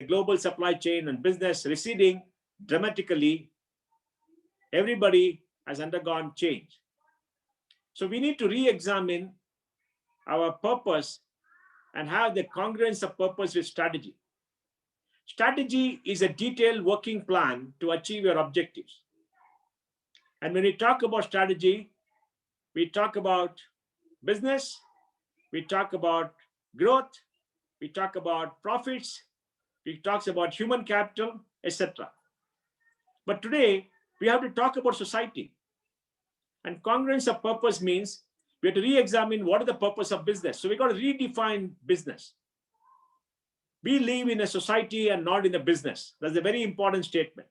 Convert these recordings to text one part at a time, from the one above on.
global supply chain and business receding dramatically, everybody has undergone change. So we need to re-examine our purpose and have the congruence of purpose with strategy. Strategy is a detailed working plan to achieve your objectives. And when we talk about strategy, we talk about business, we talk about growth, we talk about profits, we talk about human capital, etc. But today, we have to talk about society. And congruence of purpose means we have to re-examine what is the purpose of business. So we got to redefine business. We live in a society and not in a business. That's a very important statement.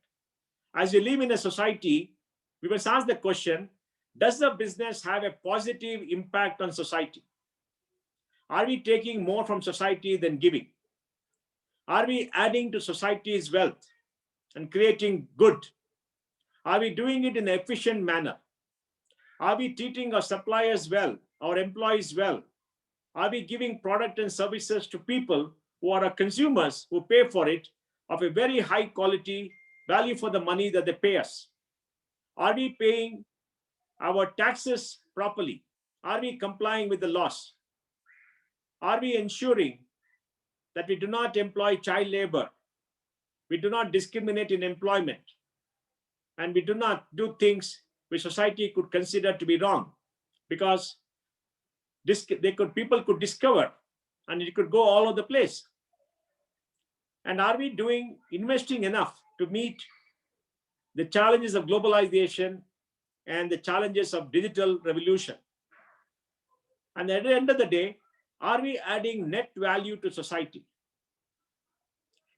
As we live in a society, we must ask the question, does the business have a positive impact on society? Are we taking more from society than giving? Are we adding to society's wealth and creating good? Are we doing it in an efficient manner? Are we treating our suppliers well, our employees well? Are we giving product and services to people who are our consumers who pay for it of a very high quality value for the money that they pay us? Are we paying our taxes properly? Are we complying with the laws? Are we ensuring that we do not employ child labor? We do not discriminate in employment. And we do not do things which society could consider to be wrong, because people could discover and it could go all over the place. And are we investing enough to meet the challenges of globalization and the challenges of digital revolution? And at the end of the day, are we adding net value to society?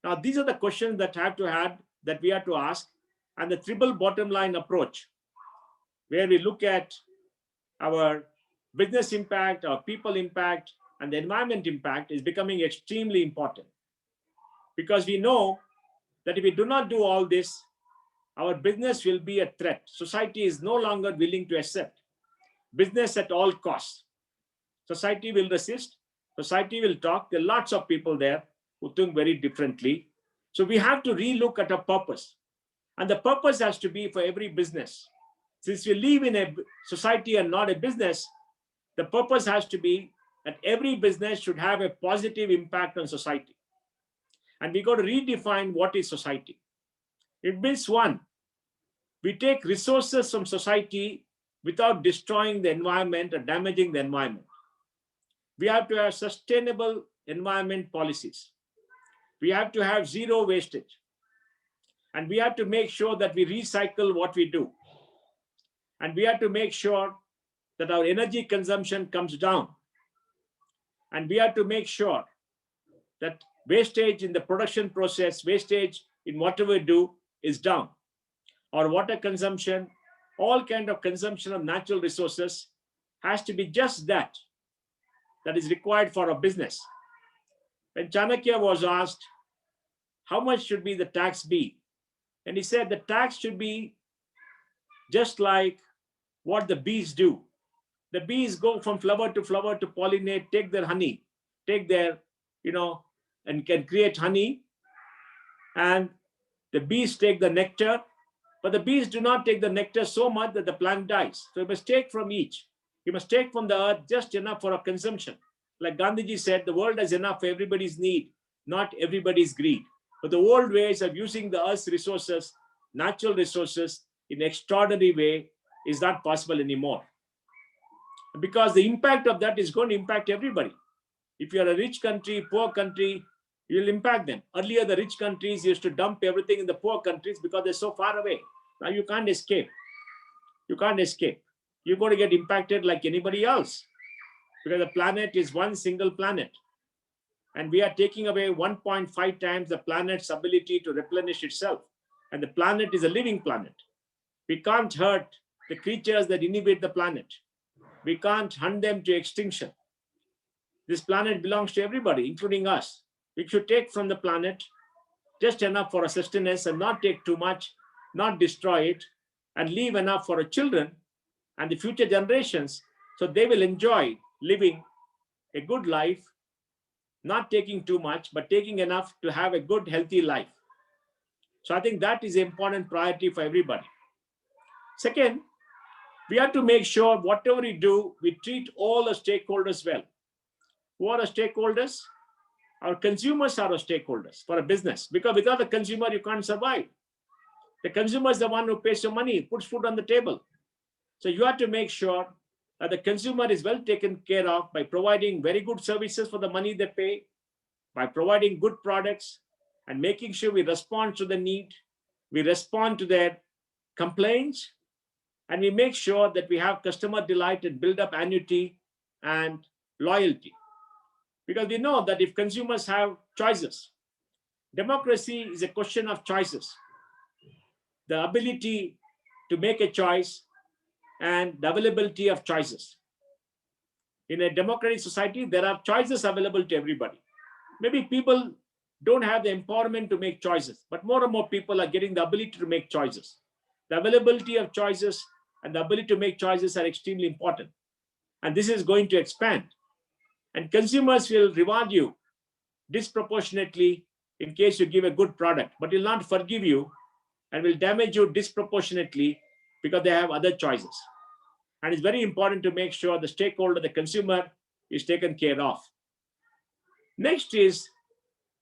Now, these are the questions that we have to ask, and the triple bottom line approach, where we look at our business impact, our people impact, and the environment impact, is becoming extremely important. Because we know that if we do not do all this, our business will be a threat. Society is no longer willing to accept business at all costs. Society will resist. Society will talk. There are lots of people there who think very differently. So we have to relook at our purpose. And the purpose has to be for every business. Since we live in a society and not a business, the purpose has to be that every business should have a positive impact on society. And we got to redefine what is society. It means, one, we take resources from society without destroying the environment or damaging the environment. We have to have sustainable environment policies. We have to have zero wastage. And we have to make sure that we recycle what we do. And we have to make sure that our energy consumption comes down. And we have to make sure that wastage in the production process, wastage in whatever we do is down. Our water consumption, all kind of consumption of natural resources has to be just that is required for a business. When Chanakya was asked, how much should be the tax be? And he said the tax should be just like what the bees do. The bees go from flower to pollinate, take their honey, take their, and can create honey. And the bees take the nectar, but the bees do not take the nectar so much that the plant dies. So you must take from each. You must take from the earth just enough for our consumption. Like Gandhiji said, the world has enough for everybody's need, not everybody's greed. But the old ways of using the earth's resources, natural resources, in an extraordinary way is not possible anymore. Because the impact of that is going to impact everybody. If you're a rich country, poor country, you'll impact them. Earlier, the rich countries used to dump everything in the poor countries because they're so far away. Now you can't escape. You can't escape. You're going to get impacted like anybody else, because the planet is one single planet. And we are taking away 1.5 times the planet's ability to replenish itself. And the planet is a living planet. We can't hurt the creatures that inhabit the planet. We can't hunt them to extinction. This planet belongs to everybody, including us. We should take from the planet just enough for our sustenance and not take too much, not destroy it, and leave enough for our children and the future generations so they will enjoy living a good life not taking too much, but taking enough to have a good, healthy life. So I think that is an important priority for everybody. Second, we have to make sure whatever we do, we treat all the stakeholders well. Who are the stakeholders? Our consumers are our stakeholders for a business, because without the consumer, you can't survive. The consumer is the one who pays your money, puts food on the table. So you have to make sure that the consumer is well taken care of by providing very good services for the money they pay, by providing good products, and making sure we respond to the need, we respond to their complaints, and we make sure that we have customer delight and build up annuity and loyalty. Because we know that if consumers have choices, democracy is a question of choices. The ability to make a choice and the availability of choices. In a democratic society, there are choices available to everybody. Maybe people don't have the empowerment to make choices, but more and more people are getting the ability to make choices. The availability of choices and the ability to make choices are extremely important. And this is going to expand. And consumers will reward you disproportionately in case you give a good product, but will not forgive you and will damage you disproportionately because they have other choices. And it's very important to make sure the stakeholder, the consumer, is taken care of. Next is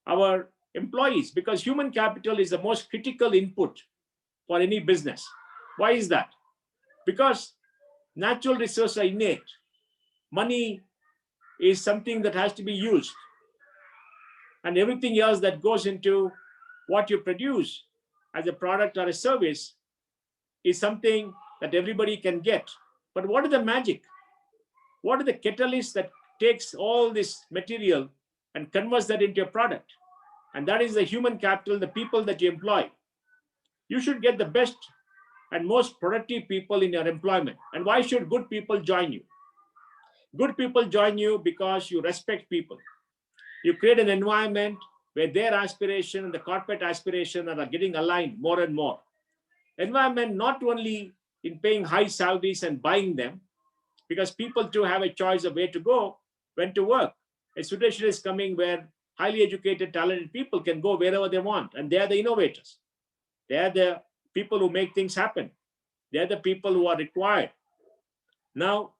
our employees, because human capital is the most critical input for any business. Why is that? Because natural resources are innate. Money is something that has to be used. And everything else that goes into what you produce as a product or a service is something that everybody can get. But what is the magic? What are the catalysts that takes all this material and converts that into a product? And that is the human capital, the people that you employ. You should get the best and most productive people in your employment. And why should good people join you? Good people join you because you respect people. You create an environment where their aspiration and the corporate aspiration are getting aligned more and more. Environment not only in paying high salaries and buying them, because people too have a choice of where to go, when to work. A situation is coming where highly educated, talented people can go wherever they want, and they are the innovators. They are the people who make things happen. They are the people who are required. Now,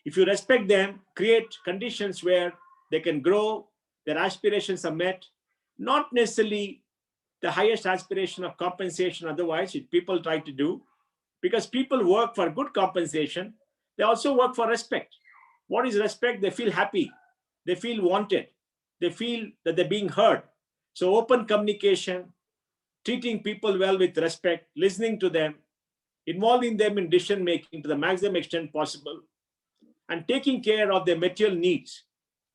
if you respect them, create conditions where they can grow, their aspirations are met, not necessarily the highest aspiration of compensation otherwise, which people try to do, because people work for good compensation. They also work for respect. What is respect? They feel happy. They feel wanted. They feel that they're being heard. So open communication, treating people well with respect, listening to them, involving them in decision making to the maximum extent possible, and taking care of their material needs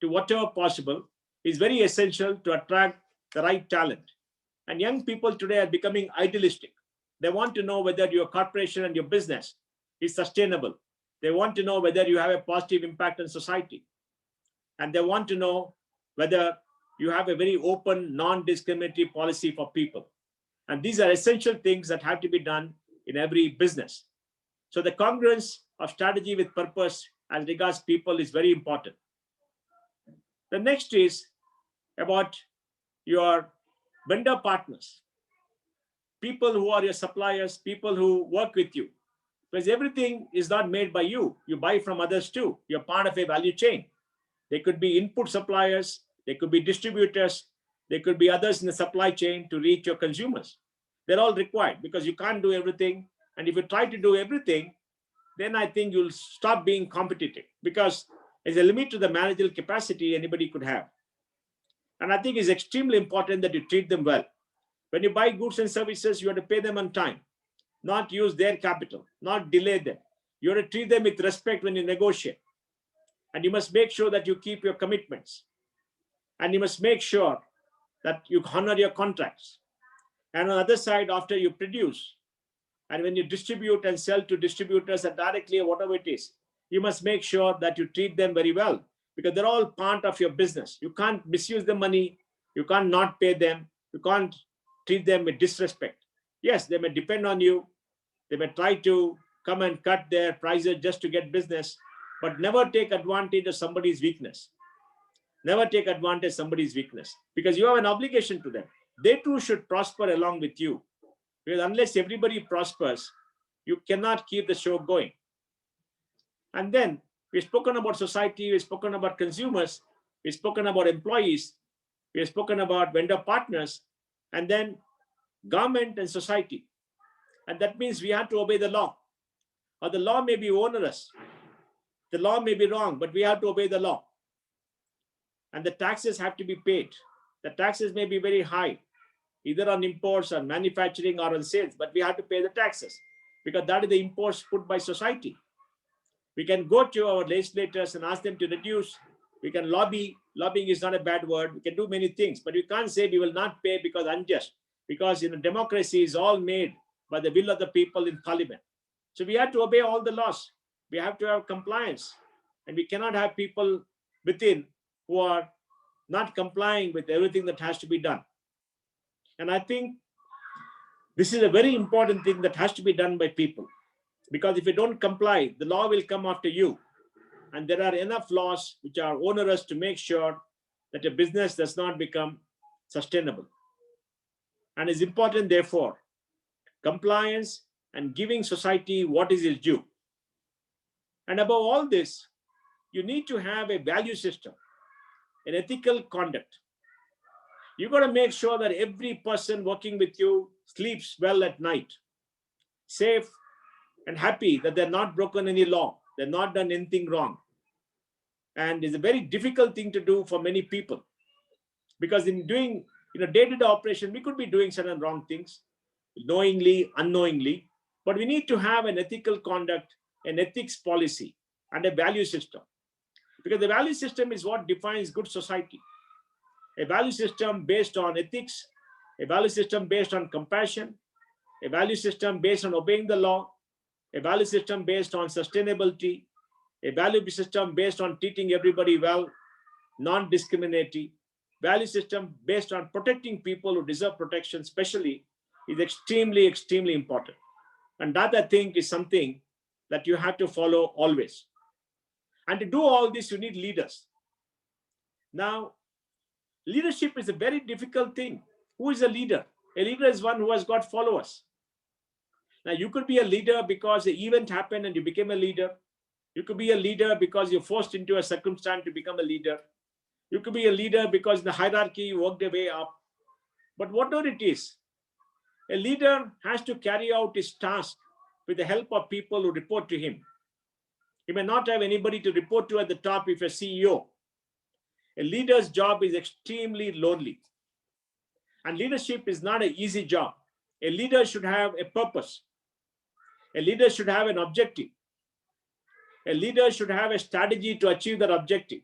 to whatever possible is very essential to attract the right talent. And young people today are becoming idealistic. They want to know whether your corporation and your business is sustainable. They want to know whether you have a positive impact on society. And they want to know whether you have a very open, non-discriminatory policy for people. And these are essential things that have to be done in every business. So the congruence of strategy with purpose as regards people is very important. The next is about your vendor partners, people who are your suppliers, people who work with you. Because everything is not made by you. You buy from others too. You're part of a value chain. They could be input suppliers, they could be distributors, they could be others in the supply chain to reach your consumers. They're all required because you can't do everything. And if you try to do everything, then I think you'll stop being competitive, because there's a limit to the managerial capacity anybody could have. And I think it's extremely important that you treat them well. When you buy goods and services, you have to pay them on time, not use their capital, not delay them. You have to treat them with respect when you negotiate. And you must make sure that you keep your commitments. And you must make sure that you honor your contracts. And on the other side, after you produce, and when you distribute and sell to distributors and directly or whatever it is, you must make sure that you treat them very well, because they're all part of your business. You can't misuse the money. You can't not pay them. You can't treat them with disrespect. Yes, they may depend on you. They may try to come and cut their prices just to get business, but never take advantage of somebody's weakness. Never take advantage of somebody's weakness, because you have an obligation to them. They too should prosper along with you, because unless everybody prospers, you cannot keep the show going. And then we've spoken about society, we've spoken about consumers, we've spoken about employees, we've spoken about vendor partners, and then government and society. And that means we have to obey the law. Or the law may be onerous, the law may be wrong, but we have to obey the law. And the taxes have to be paid. The taxes may be very high, either on imports or manufacturing or on sales, but we have to pay the taxes, because that is the imports put by society. We can go to our legislators and ask them to reduce. We can lobby. Lobbying is not a bad word. We can do many things, but we can't say we will not pay because unjust, because democracy is all made by the will of the people in parliament. So we have to obey all the laws. We have to have compliance, and we cannot have people within who are not complying with everything that has to be done. And I think this is a very important thing that has to be done by people, because if you don't comply, the law will come after you. And there are enough laws which are onerous to make sure that a business does not become sustainable. And it's important, therefore, compliance and giving society what is its due. And above all this, you need to have a value system, an ethical conduct. You've got to make sure that every person working with you sleeps well at night, safe and happy that they're not broken any law, they're not done anything wrong. And it's a very difficult thing to do for many people, because in doing day-to-day operation, we could be doing certain wrong things, knowingly, unknowingly, but we need to have an ethical conduct, an ethics policy, and a value system, because the value system is what defines good society. A value system based on ethics, a value system based on compassion, a value system based on obeying the law, a value system based on sustainability, a value system based on treating everybody well, non-discriminatory, value system based on protecting people who deserve protection, especially, is extremely, extremely important. And that, I think, is something that you have to follow always. And to do all this, you need leaders. Now, leadership is a very difficult thing. Who is a leader? A leader is one who has got followers. Now, you could be a leader because the event happened and you became a leader. You could be a leader because you're forced into a circumstance to become a leader. You could be a leader because in the hierarchy you worked your way up. But whatever it is, a leader has to carry out his task with the help of people who report to him. He may not have anybody to report to at the top if you're CEO. A leader's job is extremely lonely. And leadership is not an easy job. A leader should have a purpose. A leader should have an objective. A leader should have a strategy to achieve that objective.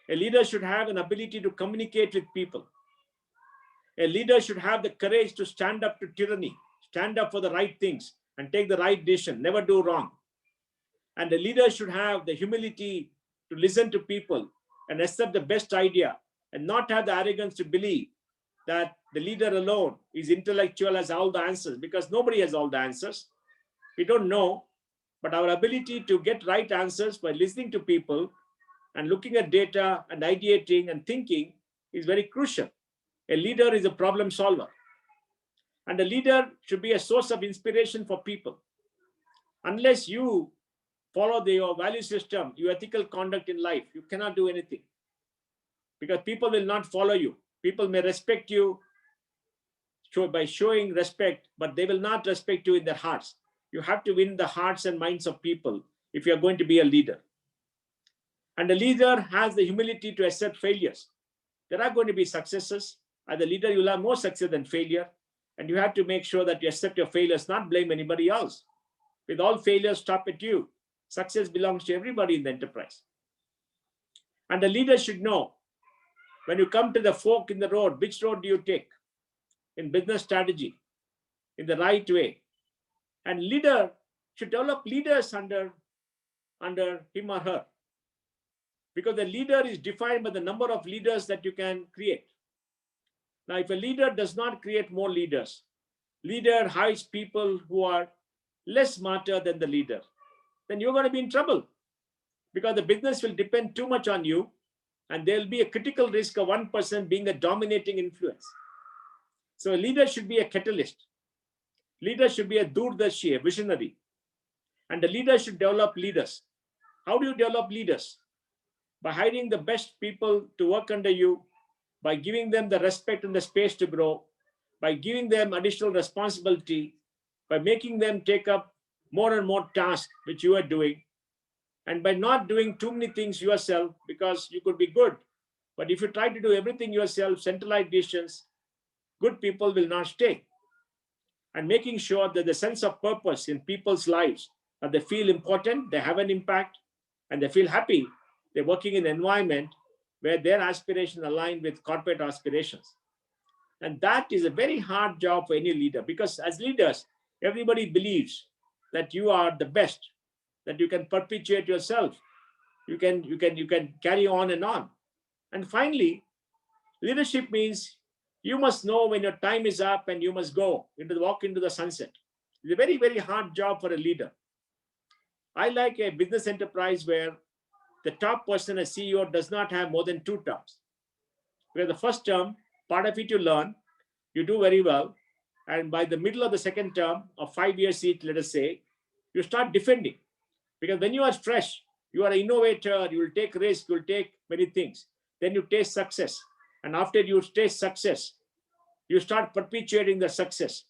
A leader should have an ability to communicate with people. A leader should have the courage to stand up to tyranny, stand up for the right things, and take the right decision, never do wrong. And a leader should have the humility to listen to people and accept the best idea, and not have the arrogance to believe that the leader alone is intellectual, has all the answers, because nobody has all the answers. We don't know, but our ability to get right answers by listening to people and looking at data and ideating and thinking is very crucial. A leader is a problem solver. And a leader should be a source of inspiration for people. Unless you follow your value system, your ethical conduct in life, you cannot do anything. Because people will not follow you. People may respect you by showing respect, but they will not respect you in their hearts. You have to win the hearts and minds of people if you are going to be a leader. And a leader has the humility to accept failures. There are going to be successes. As a leader, you'll have more success than failure. And you have to make sure that you accept your failures, not blame anybody else. With all failures, stop at you. Success belongs to everybody in the enterprise. And the leader should know, when you come to the fork in the road, which road do you take? In business strategy, in the right way. And leader should develop leaders under him or her. Because the leader is defined by the number of leaders that you can create. Now, if a leader does not create more leaders, leader hires people who are less smarter than the leader, then you're going to be in trouble, because the business will depend too much on you And there'll be a critical risk of one person being a dominating influence. So a leader should be a catalyst. Leader should be a durdashi, a visionary. And the leader should develop leaders. How do you develop leaders? By hiring the best people to work under you, by giving them the respect and the space to grow, by giving them additional responsibility, by making them take up more and more tasks which you are doing, and by not doing too many things yourself, because you could be good. But if you try to do everything yourself, centralized decisions, good people will not stay. And making sure that the sense of purpose in people's lives, that they feel important, they have an impact, and they feel happy. They're working in an environment where their aspirations align with corporate aspirations. And that is a very hard job for any leader, because as leaders, everybody believes that you are the best, that you can perpetuate yourself. You can carry on and on. And finally, leadership means you must know when your time is up and you must go walk into the sunset. It's a very, very hard job for a leader. I like a business enterprise where the top person, a CEO, does not have more than 2 terms. Where the first term, part of it you learn, you do very well. And by the middle of the second term, of 5 years each, let us say, you start defending. Because when you are fresh, you are an innovator, you will take risks, you will take many things. Then you taste success. And after you taste success, you start perpetuating the success.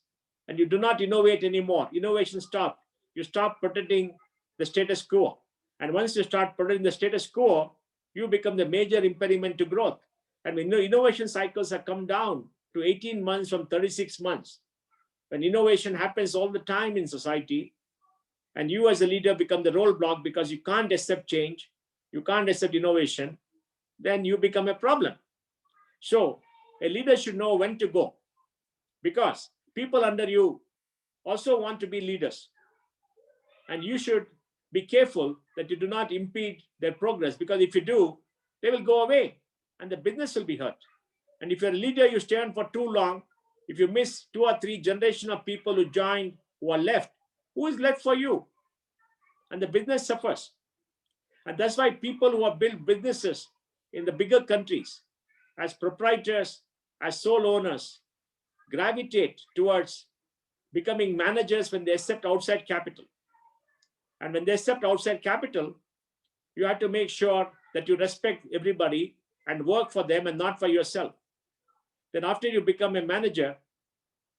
And you do not innovate anymore. Innovation stops. You stop protecting the status quo. And once you start protecting the status quo, you become the major impediment to growth. And when innovation cycles have come down to 18 months from 36 months, when innovation happens all the time in society, and you as a leader become the roadblock because you can't accept change, you can't accept innovation, then you become a problem. So a leader should know when to go, because people under you also want to be leaders. And you should be careful that you do not impede their progress, because if you do, they will go away and the business will be hurt. And if you're a leader, you stay on for too long, if you miss 2 or 3 generations of people who joined, who are left, who is left for you? And the business suffers. And that's why people who have built businesses in the bigger countries as proprietors, as sole owners, gravitate towards becoming managers when they accept outside capital. And when they accept outside capital, you have to make sure that you respect everybody and work for them and not for yourself. Then after you become a manager,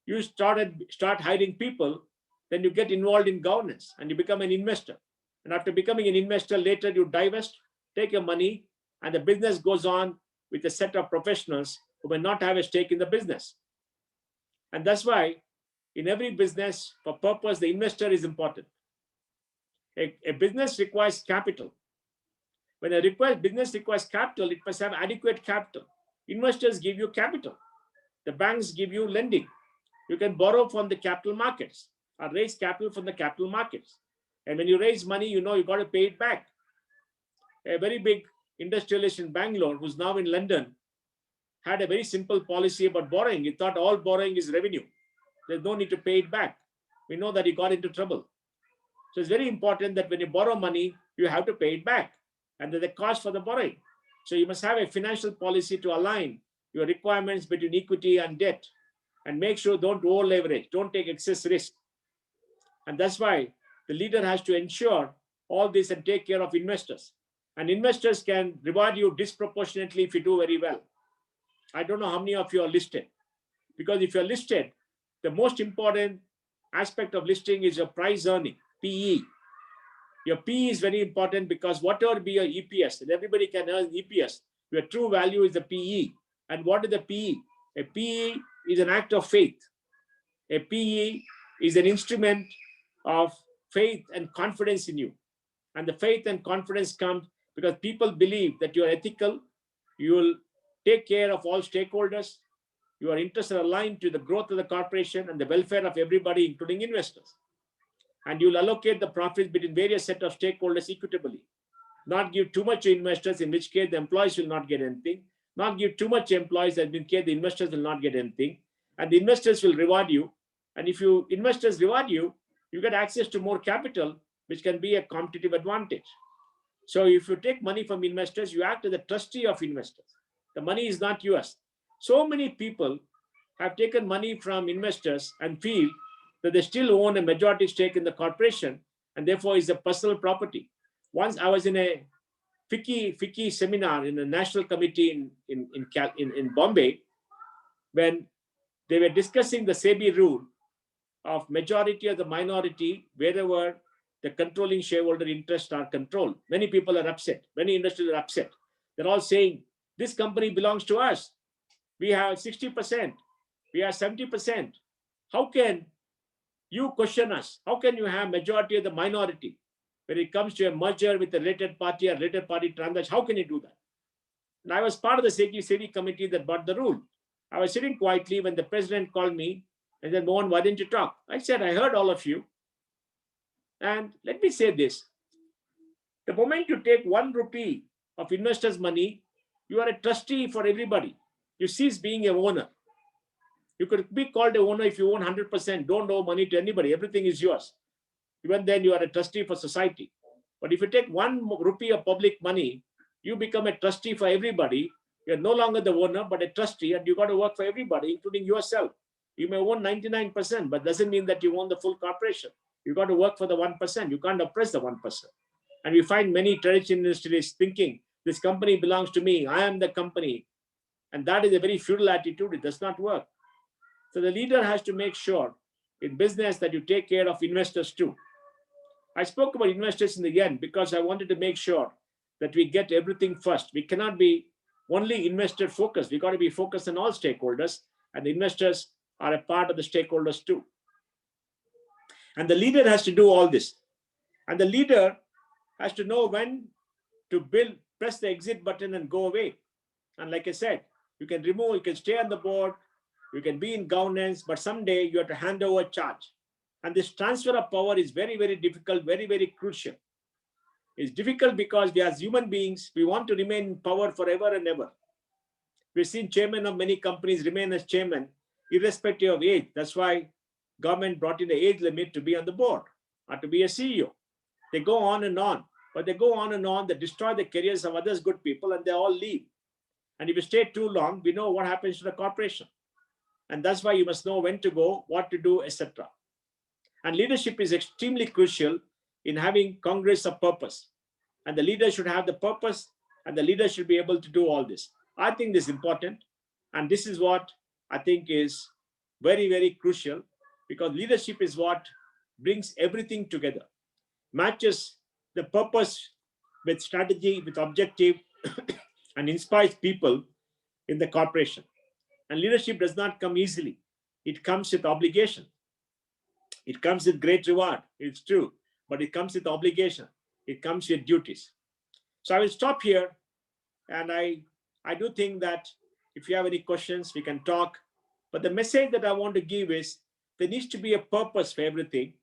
you start hiring people, then you get involved in governance and you become an investor. And after becoming an investor, later you divest, take your money, and the business goes on with a set of professionals who may not have a stake in the business. And that's why in every business, for purpose, the investor is important. A business requires capital. When a business requires capital, it must have adequate capital. Investors give you capital. The banks give you lending. You can borrow from the capital markets or raise capital from the capital markets. And when you raise money, you know you got to pay it back. A very big industrialist in Bangalore, who's now in London, had a very simple policy about borrowing. He thought all borrowing is revenue. There's no need to pay it back. We know that he got into trouble. So it's very important that when you borrow money, you have to pay it back. And there's a cost for the borrowing. So you must have a financial policy to align your requirements between equity and debt, and make sure don't over leverage, don't take excess risk. And that's why the leader has to ensure all this and take care of investors. And investors can reward you disproportionately if you do very well. I don't know how many of you are listed, because if you're listed, the most important aspect of listing is your price earning, PE. Your PE is very important, because whatever be your EPS, and everybody can earn EPS, your true value is the PE. And what is the PE? A PE is an act of faith. A PE is an instrument of faith and confidence in you. And the faith and confidence comes because people believe that you are ethical, you will take care of all stakeholders, your interests are aligned to the growth of the corporation and the welfare of everybody, including investors. And you'll allocate the profits between various set of stakeholders equitably. Not give too much to investors, in which case the employees will not get anything. Not give too much to employees, in which case the investors will not get anything. And the investors will reward you. And if investors reward you, you get access to more capital, which can be a competitive advantage. So if you take money from investors, you act as a trustee of investors. The money is not yours. So many people have taken money from investors and feel that they still own a majority stake in the corporation and therefore is a personal property. Once I was in a FICCI seminar in a national committee in Bombay, when they were discussing the SEBI rule of majority or the minority wherever the controlling shareholder interests are controlled. Many people are upset. Many industries are upset. They're all saying, this company belongs to us. We have 60%. We have 70%. How can you question us? How can you have majority of the minority when it comes to a merger with a related party or related party transaction? How can you do that? And I was part of the SEBI committee that brought the rule. I was sitting quietly when the president called me and said, Mohan, why didn't you talk? I said, I heard all of you. And let me say this. The moment you take 1 rupee of investors' money, you are a trustee for everybody. You cease being a owner. You could be called a owner if you own 100%, don't owe money to anybody. Everything is yours. Even then, you are a trustee for society. But if you take 1 rupee of public money, you become a trustee for everybody. You're no longer the owner, but a trustee, and you got to work for everybody, including yourself. You may own 99%, but doesn't mean that you own the full corporation. You got to work for the 1%. You can't oppress the 1%. And we find many traditional industries thinking, this company belongs to me. I am the company. And that is a very feudal attitude. It does not work. So the leader has to make sure in business that you take care of investors too. I spoke about investors in the end because I wanted to make sure that we get everything first. We cannot be only investor focused. We got to be focused on all stakeholders, and the investors are a part of the stakeholders too. And the leader has to do all this. And the leader has to know when to press the exit button and go away. And like I said, you can remove, you can stay on the board, you can be in governance, but someday you have to hand over charge. And this transfer of power is very, very difficult, very, very crucial. It's difficult because we as human beings, we want to remain in power forever and ever. We've seen chairmen of many companies remain as chairman, irrespective of age. That's why government brought in the age limit to be on the board or to be a CEO. They go on and on, but they go on and on, they destroy the careers of others, good people, and they all leave. And if you stay too long, we know what happens to the corporation. And that's why you must know when to go, what to do, etc. And leadership is extremely crucial in having Congruence of Purpose. And the leader should have the purpose, and the leader should be able to do all this. I think this is important. And this is what I think is very, very crucial, because leadership is what brings everything together, matches the purpose with strategy, with objective, and inspires people in the corporation. And leadership does not come easily. It comes with obligation. It comes with great reward. It's true, but it comes with obligation. It comes with duties. So I will stop here. And I do think that if you have any questions, we can talk. But the message that I want to give is there needs to be a purpose for everything.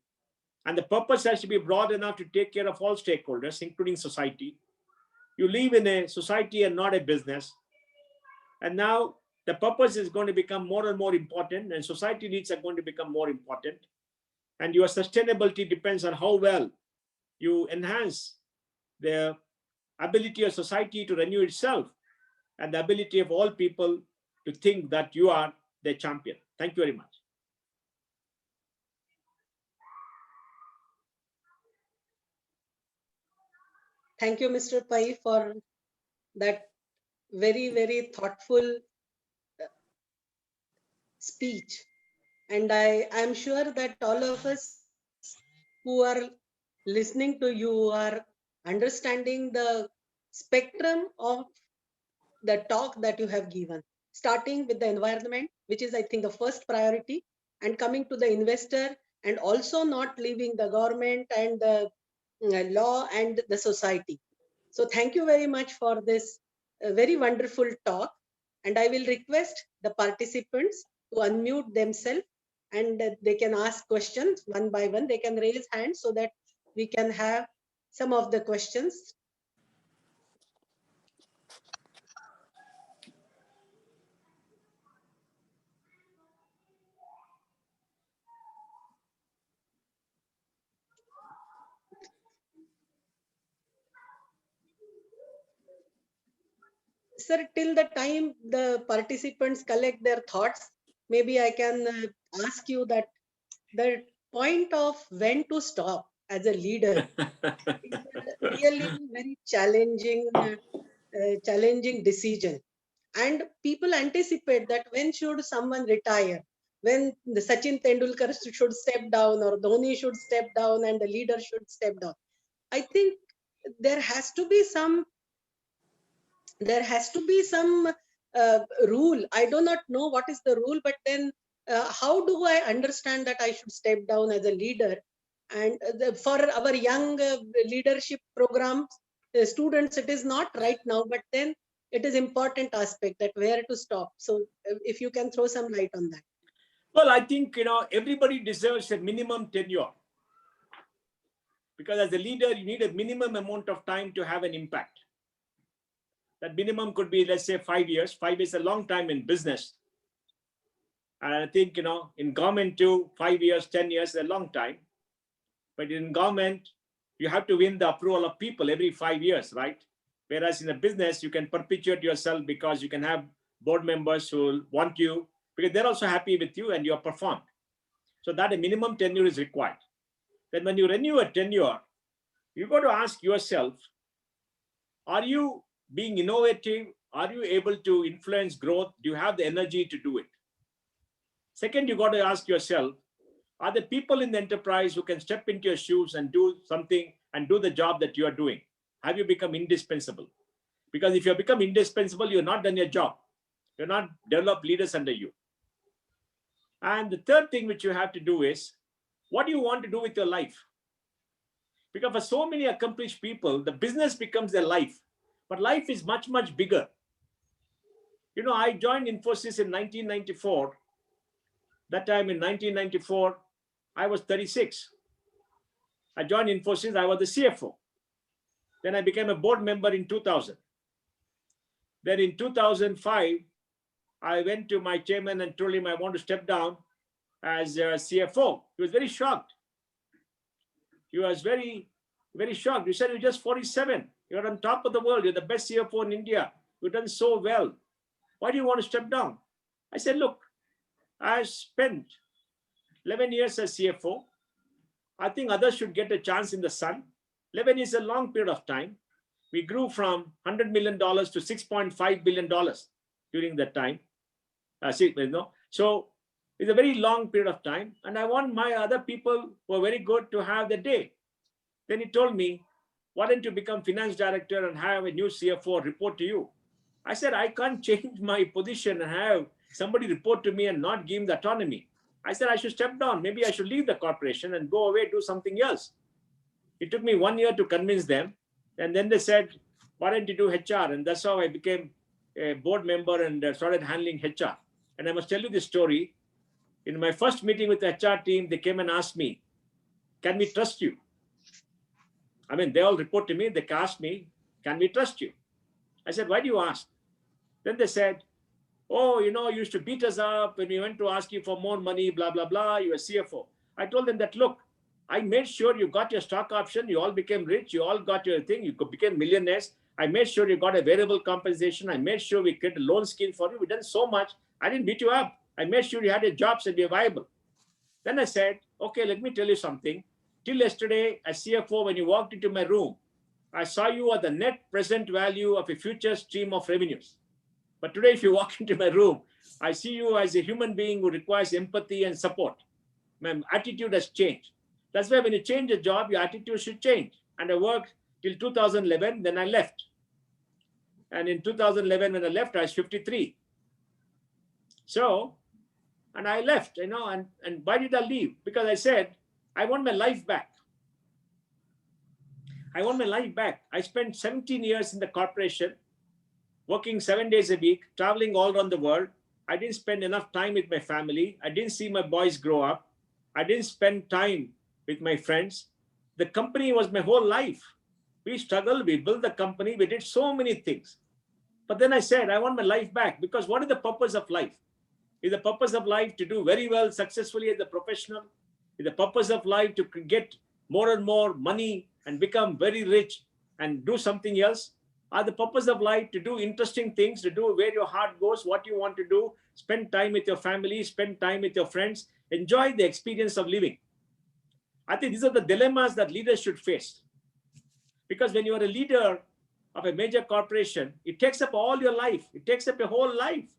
And the purpose has to be broad enough to take care of all stakeholders, including society. You live in a society and not a business. And now the purpose is going to become more and more important, and society needs are going to become more important. And your sustainability depends on how well you enhance the ability of society to renew itself and the ability of all people to think that you are the champion. Thank you very much. Thank you, Mr. Pai, for that very, very thoughtful speech. And I am sure that all of us who are listening to you are understanding the spectrum of the talk that you have given, starting with the environment, which is, I think, the first priority, and coming to the investor, and also not leaving the government and the law and the society. So thank you very much for this very wonderful talk. And I will request the participants to unmute themselves, and they can ask questions one by one. They can raise hands so that we can have some of the questions. sir, till the time the participants collect their thoughts, maybe I can ask you that the point of when to stop as a leader is a really very challenging decision. And people anticipate that when should someone retire, when the Sachin Tendulkar should step down or Dhoni should step down and the leader should step down. I think there has to be some rule. I do not know what is the rule, but then how do I understand that I should step down as a leader? And for our young leadership programs, students, it is not right now, but then it is important aspect that where to stop. So if you can throw some light on that. Well, I think, everybody deserves a minimum tenure, because as a leader, you need a minimum amount of time to have an impact. That minimum could be, let's say, 5 years. 5 years is a long time in business. And I think, in government too, 5 years, 10 years is a long time. But in government, you have to win the approval of people every 5 years, right? Whereas in a business, you can perpetuate yourself because you can have board members who want you, because they're also happy with you and you have performed. So that a minimum tenure is required. Then when you renew a tenure, you've got to ask yourself, are you being innovative? Are you able to influence growth? Do you have the energy to do it? Second, you got to ask yourself, are there people in the enterprise who can step into your shoes and do something and do the job that you are doing? Have you become indispensable? Because if you have become indispensable, you're not done your job. You're not developed leaders under you. And the third thing which you have to do is, what do you want to do with your life? Because for so many accomplished people, the business becomes their life. But life is much, much bigger. I joined Infosys in 1994. That time in 1994, I was 36. I joined Infosys, I was the CFO. Then I became a board member in 2000. Then in 2005, I went to my chairman and told him I want to step down as a CFO. He was very shocked. He was very, very shocked. He said, you're just 47. You're on top of the world. You're the best CFO in India. You've done so well. Why do you want to step down? I said, look, I spent 11 years as CFO. I think others should get a chance in the sun. 11 is a long period of time. We grew from $100 million to $6.5 billion during that time. So it's a very long period of time. And I want my other people who are very good to have the day. Then he told me, why don't you become finance director and have a new CFO report to you? I said, I can't change my position and have somebody report to me and not give him the autonomy. I said, I should step down. Maybe I should leave the corporation and go away, do something else. It took me 1 year to convince them. And then they said, why don't you do HR? And that's how I became a board member and started handling HR. And I must tell you this story. In my first meeting with the HR team, they came and asked me, can we trust you? I mean, they all report to me. They asked me, can we trust you? I said, why do you ask? Then they said, oh, you used to beat us up when we went to ask you for more money, blah, blah, blah. You're a CFO. I told them that, look, I made sure you got your stock option. You all became rich. You all got your thing. You became millionaires. I made sure you got a variable compensation. I made sure we created a loan scheme for you. We done so much. I didn't beat you up. I made sure you had a job and be viable. Then I said, okay, let me tell you something. Till yesterday, as CFO, when you walked into my room, I saw you at the net present value of a future stream of revenues. But today, if you walk into my room, I see you as a human being who requires empathy and support. My attitude has changed. That's why when you change a job, your attitude should change. And I worked till 2011, then I left. And in 2011, when I left, I was 53. So, and I left, and why did I leave? Because I said, I want my life back. I want my life back. I spent 17 years in the corporation, working 7 days a week, traveling all around the world. I didn't spend enough time with my family. I didn't see my boys grow up. I didn't spend time with my friends. The company was my whole life. We struggled, we built the company, we did so many things. But then I said, I want my life back, because what is the purpose of life? Is the purpose of life to do very well successfully as a professional? Is the purpose of life to get more and more money and become very rich and do something else? are the purpose of life to do interesting things, to do where your heart goes, what you want to do, spend time with your family, spend time with your friends, enjoy the experience of living. I think these are the dilemmas that leaders should face. Because when you are a leader of a major corporation, it takes up all your life. It takes up your whole life.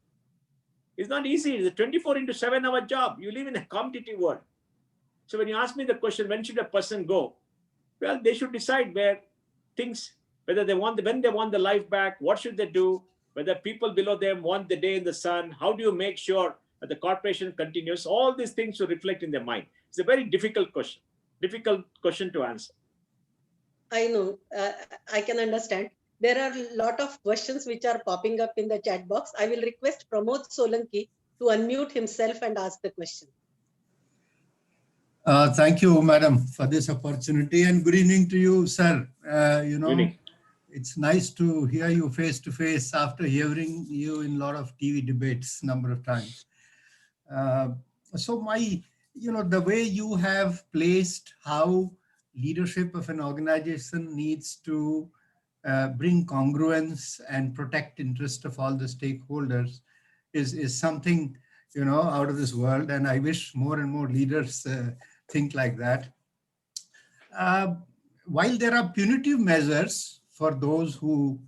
It's not easy. It's a 24/7-hour job. You live in a competitive world. So when you ask me the question, when should a person go? Well, they should decide whether they want, when they want the life back, what should they do, whether people below them want the day in the sun, how do you make sure that the corporation continues? All these things should reflect in their mind. It's a very difficult question to answer. I know, I can understand. There are a lot of questions which are popping up in the chat box. I will request Pramod Solanki to unmute himself and ask the question. Thank you, madam, for this opportunity, and good evening to you, sir. It's nice to hear you face to face after hearing you in a lot of TV debates number of times. So the way you have placed how leadership of an organization needs to bring congruence and protect interest of all the stakeholders is something, out of this world. And I wish more and more leaders think like that. While there are punitive measures for those who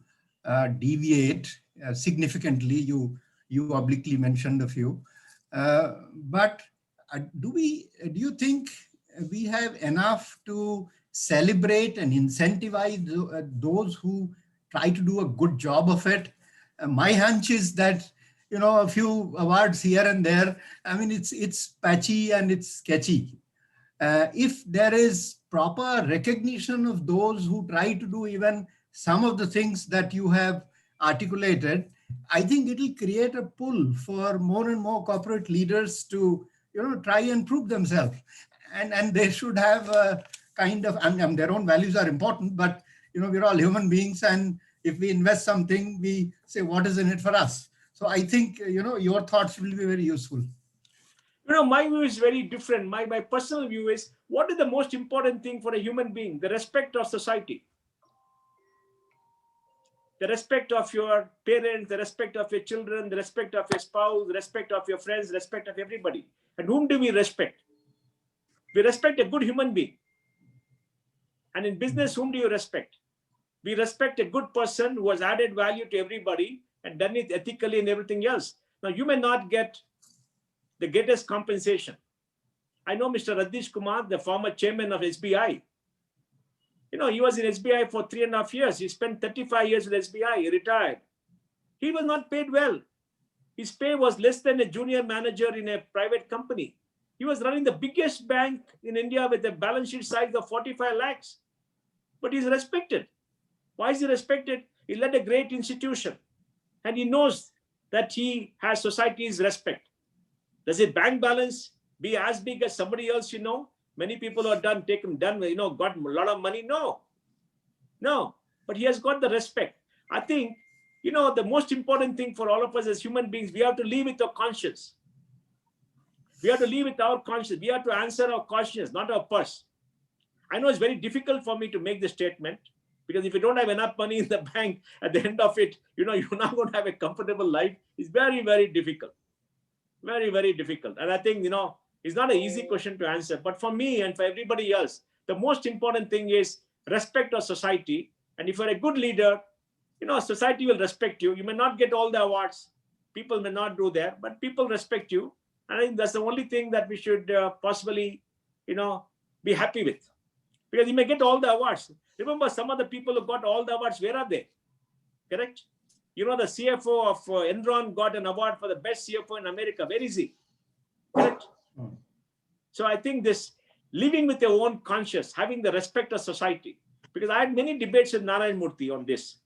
deviate significantly, you obliquely mentioned a few, but do you think we have enough to celebrate and incentivize those who try to do a good job of it? My hunch is that a few awards here and there, I mean, it's patchy and it's sketchy. If there is proper recognition of those who try to do even some of the things that you have articulated, I think it will create a pull for more and more corporate leaders to, try and prove themselves. And they should have a kind of, and their own values are important, but, we're all human beings. And if we invest something, we say, what is in it for us? So I think, your thoughts will be very useful. My view is very different. My personal view is, what is the most important thing for a human being? The respect of society. The respect of your parents, the respect of your children, the respect of your spouse, the respect of your friends, the respect of everybody. And whom do we respect? We respect a good human being. And in business, whom do you respect? We respect a good person who has added value to everybody and done it ethically and everything else. Now, you may not get the greatest compensation. I know Mr. Radish Kumar, the former chairman of SBI. He was in SBI for 3.5 years. He spent 35 years with SBI. He retired. He was not paid well. His pay was less than a junior manager in a private company. He was running the biggest bank in India with a balance sheet size of 45 lakhs. But he's respected. Why is he respected? He led a great institution. And he knows that he has society's respect. Does his bank balance be as big as somebody else, Many people who are got a lot of money? No. But he has got the respect. I think, the most important thing for all of us as human beings, we have to live with our conscience. We have to live with our conscience. We have to answer our conscience, not our purse. I know it's very difficult for me to make this statement, because if you don't have enough money in the bank at the end of it, you're not going to have a comfortable life. It's very, very difficult. Very, very difficult. And I think, it's not an easy question to answer. But for me and for everybody else, the most important thing is respect of society. And if you're a good leader, society will respect you. You may not get all the awards. People may not do that, but people respect you. And I think that's the only thing that we should possibly, be happy with. Because you may get all the awards. Remember, some of the people who got all the awards, where are they? Correct? The CFO of Enron got an award for the best CFO in America. Where is he? Correct? So I think this living with your own conscience, having the respect of society, because I had many debates with Narayan Murthy on this.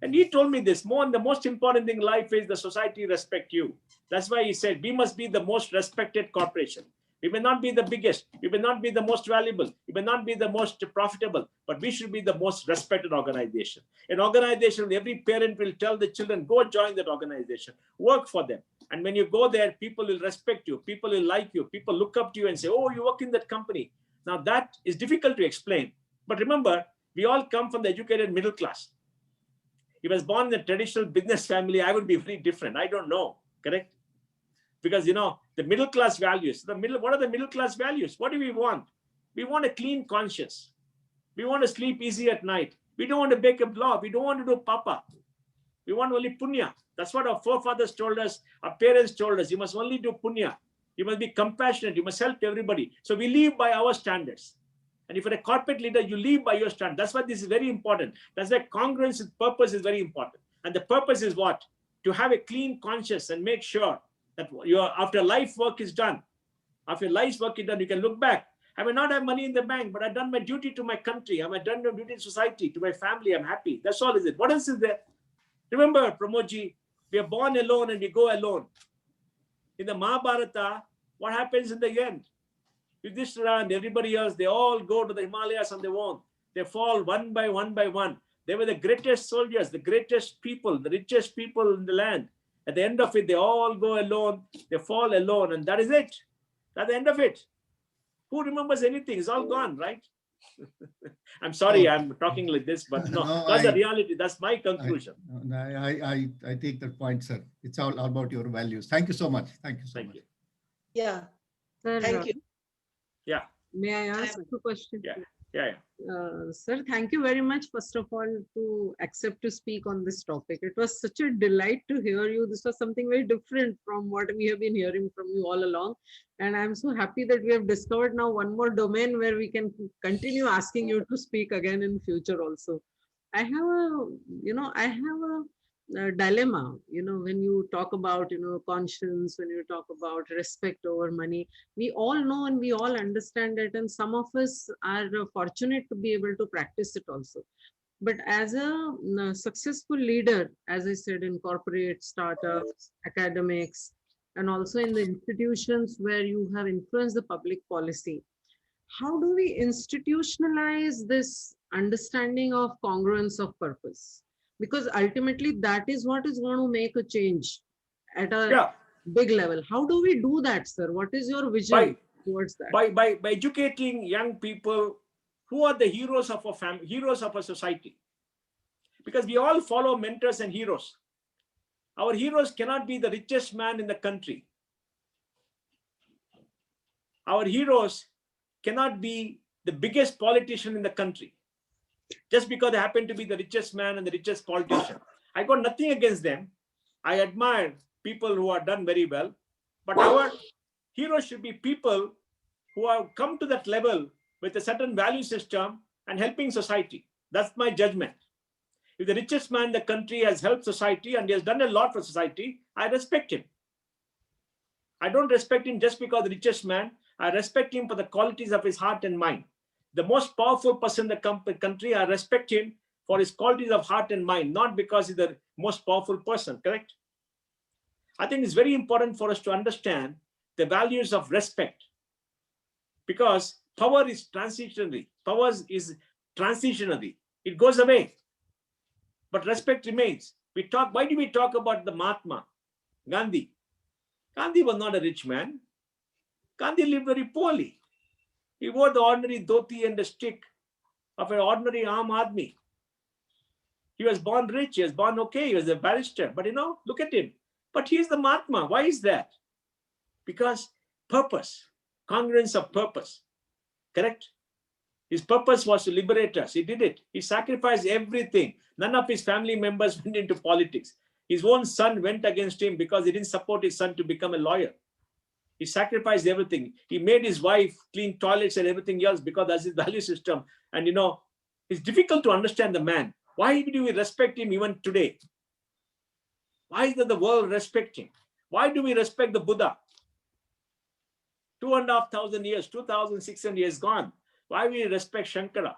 And he told me this, the most important thing in life is the society respect you. That's why he said, we must be the most respected corporation. We may not be the biggest. We may not be the most valuable. We may not be the most profitable, but we should be the most respected organization. An organization, every parent will tell the children, go join that organization, work for them. And when you go there, people will respect you. People will like you. People look up to you and say, oh, you work in that company. Now that is difficult to explain. But remember, we all come from the educated middle class. If I was born in a traditional business family, I would be very different. I don't know, correct? Because, the middle class values, what are the middle class values? What do we want? We want a clean conscience. We want to sleep easy at night. We don't want to break a law. We don't want to do papa. We want only punya. That's what our forefathers told us, our parents told us. You must only do punya. You must be compassionate. You must help everybody. So we live by our standards. And if you're a corporate leader, you live by your standards. That's why this is very important. That's why congruence with purpose is very important. And the purpose is what? To have a clean conscience and make sure that after life work is done, after life's work is done, you can look back. I may not have money in the bank, but I've done my duty to my country. I've done my duty to society, to my family. I'm happy. That's all is it. What else is there? Remember, Pramodji, we are born alone and we go alone. In the Mahabharata, what happens in the end? Yudhishthira and everybody else, they all go to the Himalayas on their own. They fall one by one by one. They were the greatest soldiers, the greatest people, the richest people in the land. At the end of it, they all go alone. They fall alone, and that is it. That's the end of it. Who remembers anything? It's all gone, right? I'm sorry, I'm talking like this, but no, that's the reality. That's my conclusion. I take that point, sir. It's all about your values. Thank you so much. Thank you so much. Yeah. Sir, Thank you. Yeah. May I ask a question? Yeah. Sir, thank you very much, first of all, to accept to speak on this topic. It was such a delight to hear you. This was something very different from what we have been hearing from you all along. And I'm so happy that we have discovered now one more domain where we can continue asking you to speak again in future also. I have a dilemma, when you talk about, conscience, when you talk about respect over money, we all know and we all understand it. And some of us are fortunate to be able to practice it also. But as a successful leader, as I said, in corporate, startups, academics, and also in the institutions where you have influenced the public policy, how do we institutionalize this understanding of congruence of purpose? Because ultimately that is what is going to make a change at a big level. How do we do that, sir? What is your vision towards that? By educating young people who are the heroes of our family, heroes of our society. Because we all follow mentors and heroes. Our heroes cannot be the richest man in the country. Our heroes cannot be the biggest politician in the country. Just because they happen to be the richest man and the richest politician. I got nothing against them. I admire people who are done very well. But our heroes should be people who have come to that level with a certain value system and helping society. That's my judgment. If the richest man in the country has helped society and he has done a lot for society, I respect him. I don't respect him just because the richest man. I respect him for the qualities of his heart and mind. The most powerful person in the country, I respect him for his qualities of heart and mind, not because he's the most powerful person, correct? I think it's very important for us to understand the values of respect, because power is transitionary. Power is transitionary. It goes away, but respect remains. Why do we talk about the Mahatma Gandhi? Gandhi was not a rich man. Gandhi lived very poorly. He wore the ordinary dhoti and the stick of an ordinary Aam Admi. He was born rich. He was born okay. He was a barrister. But look at him. But he is the Mahatma. Why is that? Because purpose, congruence of purpose. Correct? His purpose was to liberate us. He did it. He sacrificed everything. None of his family members went into politics. His own son went against him because he didn't support his son to become a lawyer. He sacrificed everything. He made his wife clean toilets and everything else because that's his value system. And it's difficult to understand the man. Why do we respect him even today? Why does the world respect him? Why do we respect the Buddha? 2,500 years, 2,600 years gone. Why do we respect Shankara,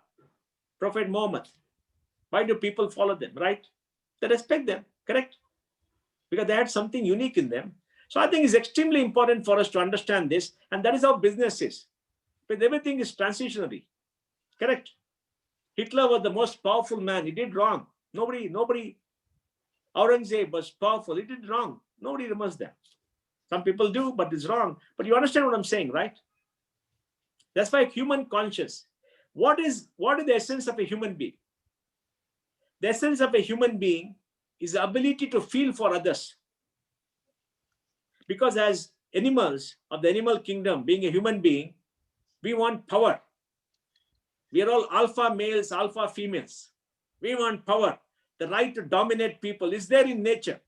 Prophet Muhammad? Why do people follow them, right? They respect them, correct? Because they had something unique in them. So I think it's extremely important for us to understand this, and that is how business is. But everything is transitionary, correct? Hitler was the most powerful man. He did wrong. Nobody. Aurangzeb was powerful. He did wrong. Nobody remembers that. Some people do, but it's wrong. But you understand what I'm saying, right? That's why human conscious. What is the essence of a human being? the essence of a human being is the ability to feel for others. Because as animals of the animal kingdom, being a human being, we want power. We are all alpha males, alpha females. We want power. The right to dominate people is there in nature.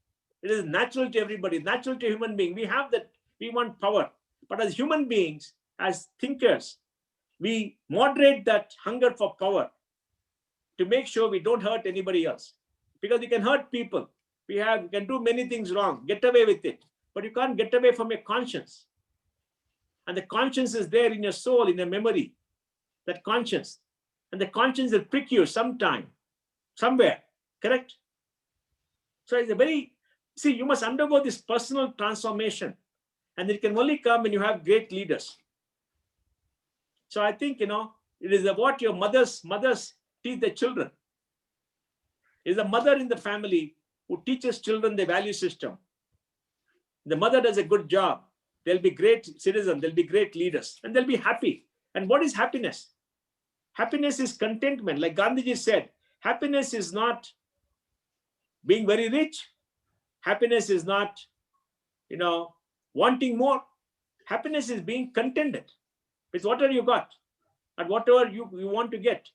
It is natural to everybody, natural to human being. We have that, we want power. But as human beings, as thinkers, we moderate that hunger for power to make sure we don't hurt anybody else. Because we can hurt people. We can do many things wrong, get away with it. But you can't get away from your conscience. And the conscience is there in your soul, in your memory. That conscience. And the conscience will prick you sometime, somewhere. Correct? So it's a very, see, you must undergo this personal transformation. And it can only come when you have great leaders. So I think, it is what your mothers teach their children. It is a mother in the family who teaches children the value system. The mother does a good job. They'll be great citizens. They'll be great leaders. And they'll be happy. And what is happiness? Happiness is contentment. Like Gandhiji said, happiness is not being very rich. Happiness is not, wanting more. Happiness is being contented with whatever you got and whatever you want to get.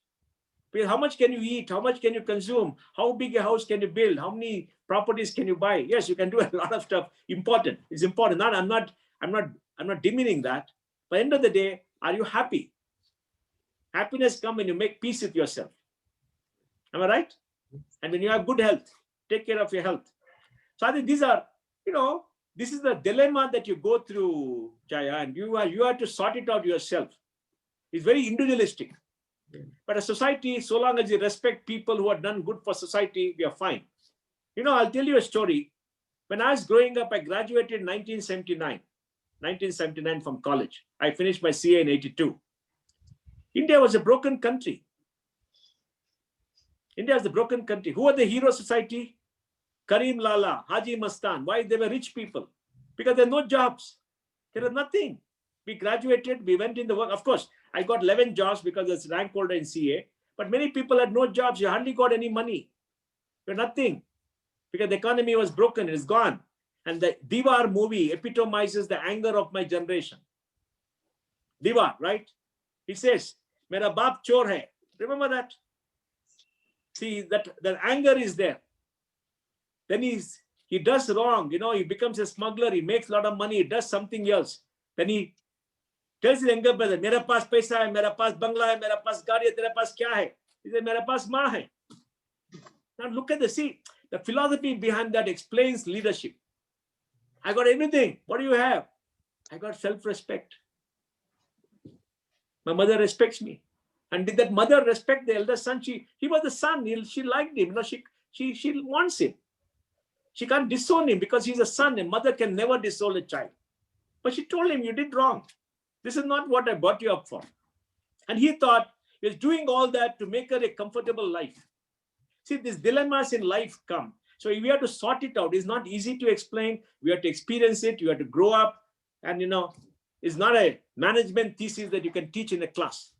Because how much can you eat? How much can you consume? How big a house can you build? How many properties can you buy? Yes, you can do a lot of stuff. Important. It's important. I'm not demeaning that. By the end of the day, are you happy? Happiness comes when you make peace with yourself. Am I right? And when you have good health, take care of your health. So I think these are, this is the dilemma that you go through, Jaya, and you have to sort it out yourself. It's very individualistic. But a society, so long as you respect people who have done good for society, we are fine. I'll tell you a story. When I was growing up, I graduated in 1979 from college. I finished my CA in 82. India was a broken country. India was a broken country. Who are the hero society? Karim Lala, Haji Mastan. Why? They were rich people. Because there are no jobs. There was nothing. We graduated, we went in the work. Of course, I got 11 jobs because it's rank holder in CA. But many people had no jobs. You hardly got any money. You're nothing. Because the economy was broken. It's gone. And the Diwar movie epitomizes the anger of my generation. Diwar, right? He says, Mera baap chor hai. Remember that? See, that anger is there. Then he does wrong. He becomes a smuggler. He makes a lot of money. He does something else. Then he tells his younger brother, Mera paas paisa hai, mera paas bangla hai, mera paas gaadi hai, tera paas kya hai? He said, Mera paas maa hai. Now look at the philosophy behind that explains leadership. I got everything. What do you have? I got self-respect. My mother respects me. And did that mother respect the elder son? He was the son. She liked him. She wants him. She can't disown him because he's a son. A mother can never disown a child. But she told him, you did wrong. This is not what I brought you up for. And he thought he was doing all that to make her a comfortable life. See, these dilemmas in life come. So we have to sort it out. It's not easy to explain. We have to experience it. You have to grow up. And, it's not a management thesis that you can teach in a class.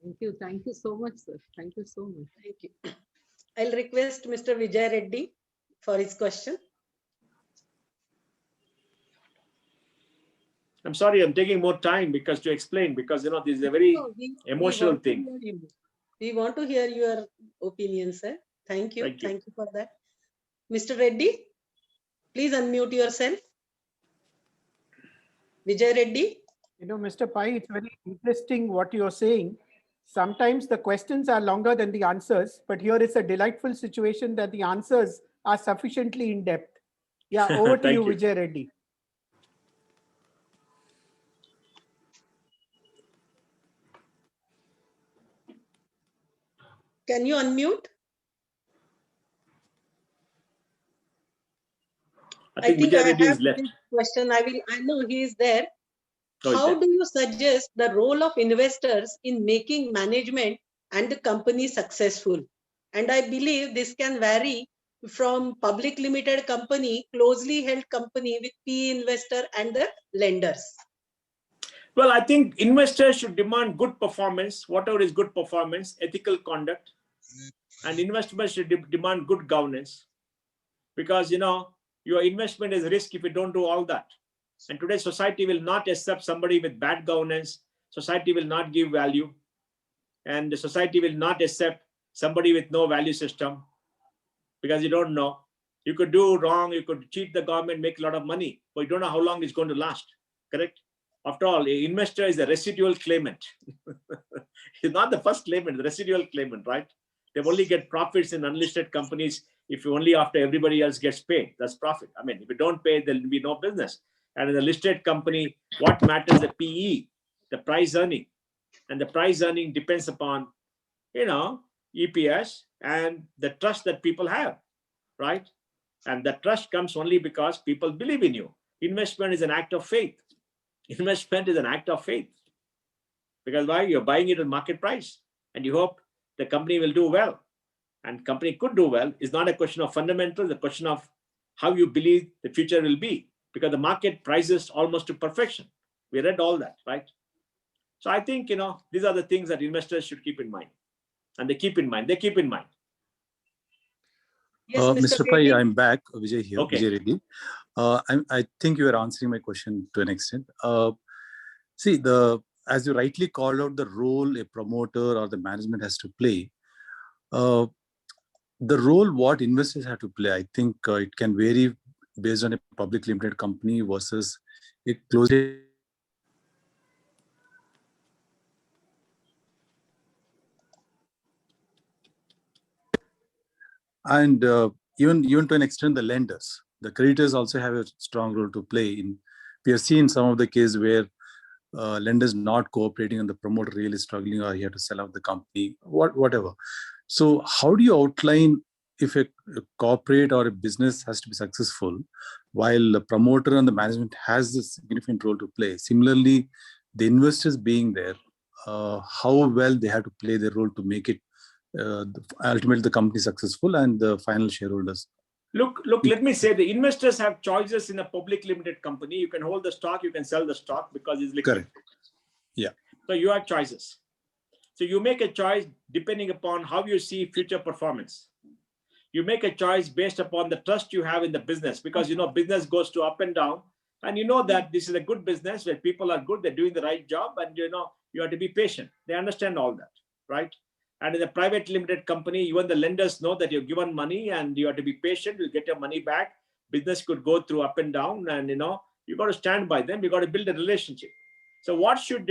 Thank you. Thank you so much, sir. Thank you so much. Thank you. I'll request Mr. Vijay Reddy for his question. I'm sorry, I'm taking more time to explain because, this is a very emotional thing. We want to hear your opinion, sir. Thank you. Thank you for that. Mr. Reddy, please unmute yourself. Vijay Reddy. Mr. Pai, it's very interesting what you're saying. Sometimes the questions are longer than the answers, but here it's a delightful situation that the answers are sufficiently in depth. Yeah, over to you, Vijay Reddy. Can you unmute? I think I have this question. I know he is there. How do you suggest the role of investors in making management and the company successful? And I believe this can vary from public limited company, closely held company with PE investor and the lenders. Well, I think investors should demand good performance, whatever is good performance, ethical conduct. And investors should demand good governance, because your investment is risk if you don't do all that. And today society will not accept somebody with bad governance. Society will not give value, and the society will not accept somebody with no value system, because you don't know. You could do wrong, you could cheat the government, make a lot of money, but you don't know how long it's going to last. Correct? After all, an investor is a residual claimant. He's not the first claimant, the residual claimant, right? They only get profits in unlisted companies if you only after everybody else gets paid. That's profit. I mean, if you don't pay, there'll be no business. And in a listed company, what matters the PE, the price earning. And the price earning depends upon, EPS and the trust that people have, right? And the trust comes only because people believe in you. Investment is an act of faith. Investment is an act of faith. Because why? You're buying it at market price, and you hope the company will do well. And company could do well. It's not a question of fundamentals, it's a question of how you believe the future will be. Because the market prices almost to perfection. We read all that, right? So I think, these are the things that investors should keep in mind. And they keep in mind. Yes, Mr. Pai, Reddy. I'm back. Vijay here, Okay. Vijay Reddy. I think you are answering my question to an extent. See, as you rightly called out, the role a promoter or the management has to play, the role what investors have to play, I think it can vary based on a public limited company versus a closed. And even to an extent, the lenders, the creditors also have a strong role to play. We have seen some of the cases where lenders not cooperating and the promoter really struggling, or he had to sell out the company, whatever. So how do you outline if a corporate or a business has to be successful while the promoter and the management has this significant role to play? Similarly, the investors being there, how well they have to play their role to make it ultimately the company successful and the final shareholders. Look, let me say, the investors have choices in a public limited company. You can hold the stock, you can sell the stock because it's liquid. Correct. Yeah. So you have choices. So you make a choice depending upon how you see future performance. You make a choice based upon the trust you have in the business, because business goes to up and down, and that this is a good business where people are good, they're doing the right job, and you have to be patient. They understand all that, right? And in a private limited company, even the lenders know that you've given money and you have to be patient. You'll get your money back. Business could go through up and down, and you got to stand by them. You got to build a relationship. So what should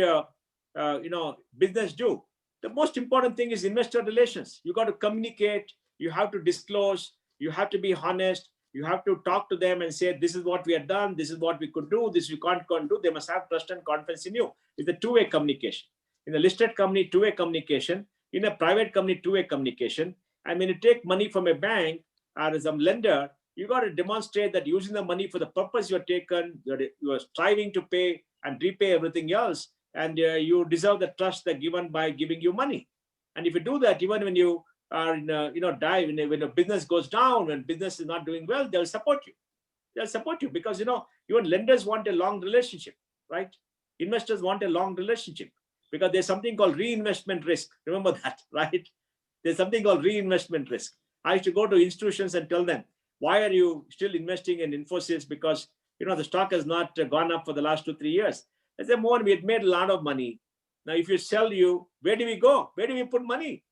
business do? The most important thing is investor relations. You got to communicate. You have to disclose. You have to be honest. You have to talk to them and say, this is what we have done. This is what we could do. This we can't do. They must have trust and confidence in you. It's a two-way communication. In a listed company, two-way communication. In a private company, two-way communication. And when you take money from a bank or some lender, you got to demonstrate that using the money for the purpose you're taken, you're striving to pay and repay everything else, and you deserve the trust that given by giving you money. And if you do that, even when you are in when a business goes down, when business is not doing well, they'll support you. They'll support you because even lenders want a long relationship, right? Investors want a long relationship, because there's something called reinvestment risk. Remember that, right? There's something called reinvestment risk. I used to go to institutions and tell them, why are you still investing in Infosys? Because the stock has not gone up for the last 2-3 years. I said, Mohan, we had made a lot of money. Now, if you sell where do we go? Where do we put money?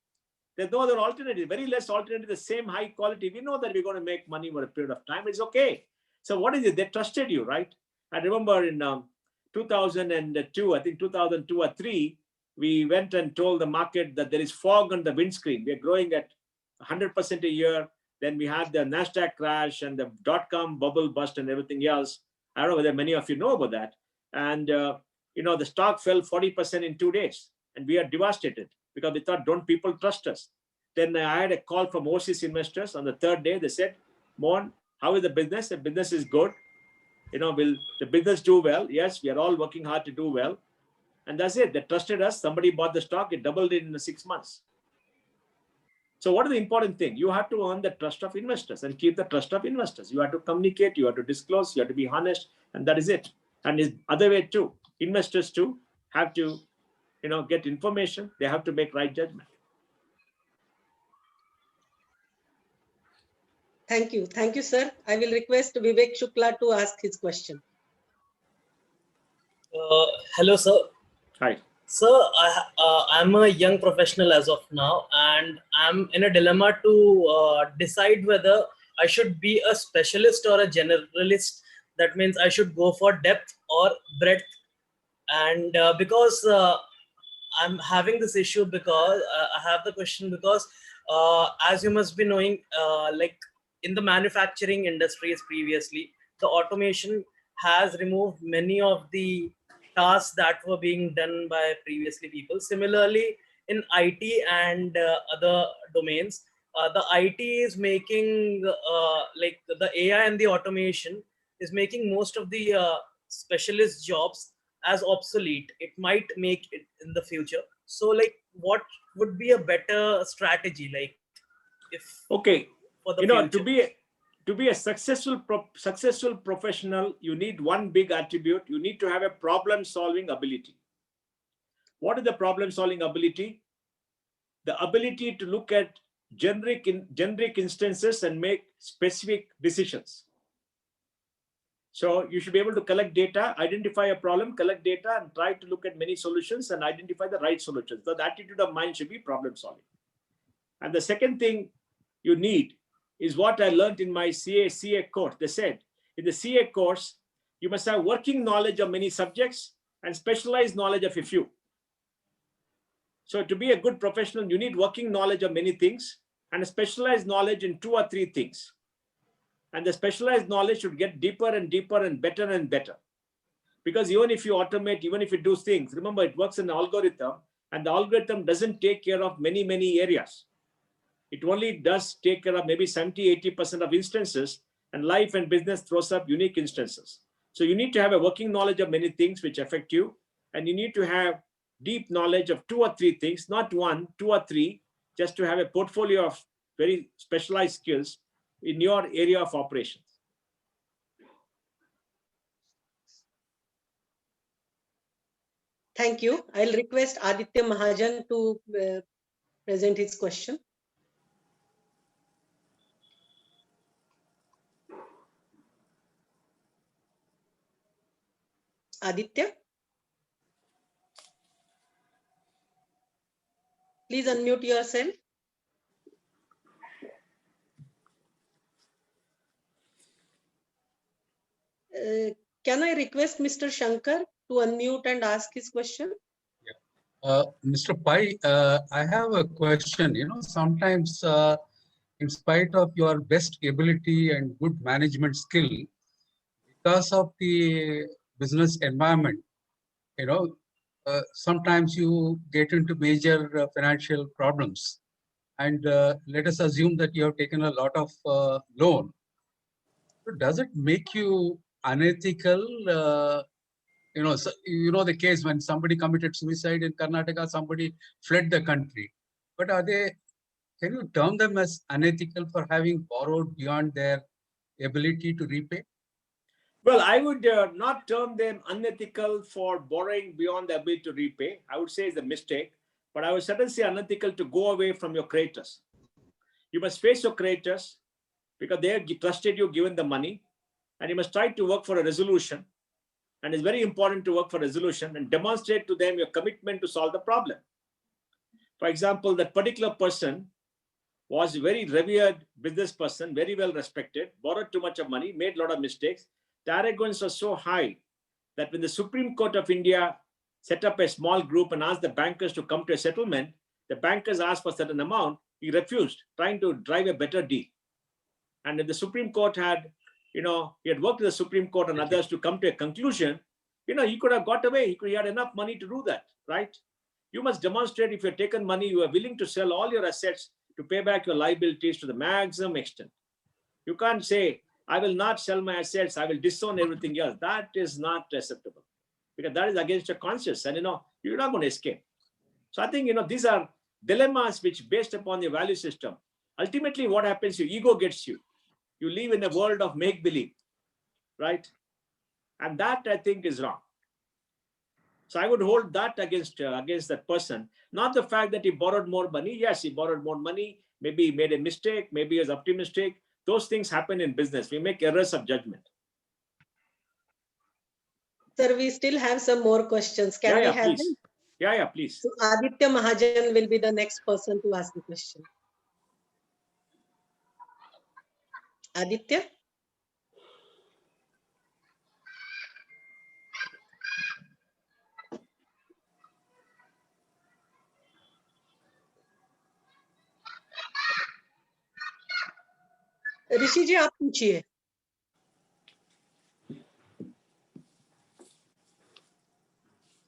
There's no other alternative, very less alternative, the same high quality. We know that we're going to make money over a period of time. It's okay. So what is it? They trusted you, right? I remember in 2002, I think 2002 or 3, we went and told the market that there is fog on the windscreen. We're growing at 100% a year. Then we had the NASDAQ crash and the dot-com bubble bust and everything else. I don't know whether many of you know about that. And, the stock fell 40% in 2 days. And we are devastated because we thought, don't people trust us? Then I had a call from overseas investors on the 3rd day. They said, Mohan, how is the business? The business is good. Will the business do well? Yes, we are all working hard to do well. And that's it. They trusted us. Somebody bought the stock. It doubled in 6 months. So what is the important thing? You have to earn the trust of investors and keep the trust of investors. You have to communicate. You have to disclose. You have to be honest. And that is it. And it's other way too. Investors too have to, get information. They have to make right judgment. Thank you. Thank you, sir. I will request Vivek Shukla to ask his question. Hello, sir. Hi. Sir, I'm a young professional as of now, and I'm in a dilemma to decide whether I should be a specialist or a generalist. That means I should go for depth or breadth. And because I'm having this issue, because I have the question, because as you must be knowing, like in the manufacturing industries previously, the automation has removed many of the tasks that were being done by previously people. Similarly, in IT and other domains, the IT is making like the AI and the automation is making most of the specialist jobs as obsolete. It might make it in the future. So like, what would be a better strategy, like, if Okay. for the You know, future? to be a successful professional, you need one big attribute. You need to have a problem solving ability. What is the problem solving ability? The ability to look at generic instances and make specific decisions. So you should be able to collect data, identify a problem, collect data, and try to look at many solutions and identify the right solutions. So the attitude of mind should be problem solving. And the second thing you need is what I learned in my CA course. They said in the CA course, you must have working knowledge of many subjects and specialized knowledge of a few. So to be a good professional, you need working knowledge of many things and a specialized knowledge in 2 or 3 things. And the specialized knowledge should get deeper and deeper and better. Because even if you automate, even if you do things, remember it works in an algorithm, and the algorithm doesn't take care of many areas. It only does take care of maybe 70-80% of instances, and life and business throws up unique instances. So you need to have a working knowledge of many things which affect you, and you need to have deep knowledge of 2 or 3 things, not 1, 2 or 3, just to have a portfolio of very specialized skills in your area of operations. Thank you. I'll request Aditya Mahajan to present his question. Aditya, please unmute yourself. Can I request Mr. Shankar to unmute and ask his question? Mr. Pai, I have a question. You know, sometimes in spite of your best ability and good management skill, because of the business environment, you know, sometimes you get into major financial problems. And let us assume that you have taken a lot of loan. So does it make you unethical? So, you know the case when somebody committed suicide in Karnataka, somebody fled the country. But can you term them as unethical for having borrowed beyond their ability to repay? Well, I would not term them unethical for borrowing beyond the ability to repay. I would say it's a mistake, but I would certainly say unethical to go away from your creditors. You must face your creditors because they have trusted you, given the money, and you must try to work for a resolution. And it's very important to work for resolution and demonstrate to them your commitment to solve the problem. For example, that particular person was a very revered business person, very well respected, borrowed too much of money, made a lot of mistakes. The arrogance was so high that when the Supreme Court of India set up a small group and asked the bankers to come to a settlement, the bankers asked for a certain amount. He refused, trying to drive a better deal. And if the Supreme Court had, he had worked with the Supreme Court and others to come to a conclusion, he could have got away. He had enough money to do that, right? You must demonstrate if you've taken money, you are willing to sell all your assets to pay back your liabilities to the maximum extent. You can't say, I will not sell my assets, I will disown everything else. That is not acceptable because that is against your conscience and, you're not going to escape. So I think, these are dilemmas which based upon your value system. Ultimately, what happens, your ego gets you. You live in a world of make-believe, right? And that, I think, is wrong. So I would hold that against that person. Not the fact that he borrowed more money. Yes, he borrowed more money. Maybe he made a mistake. Maybe he was optimistic. those things happen in business. We make errors of judgment. Sir, we still have some more questions. Can we have please. them? Yeah, please. So Aditya Mahajan will be the next person to ask the question. Aditya? ऋषि जी आप पूछिए.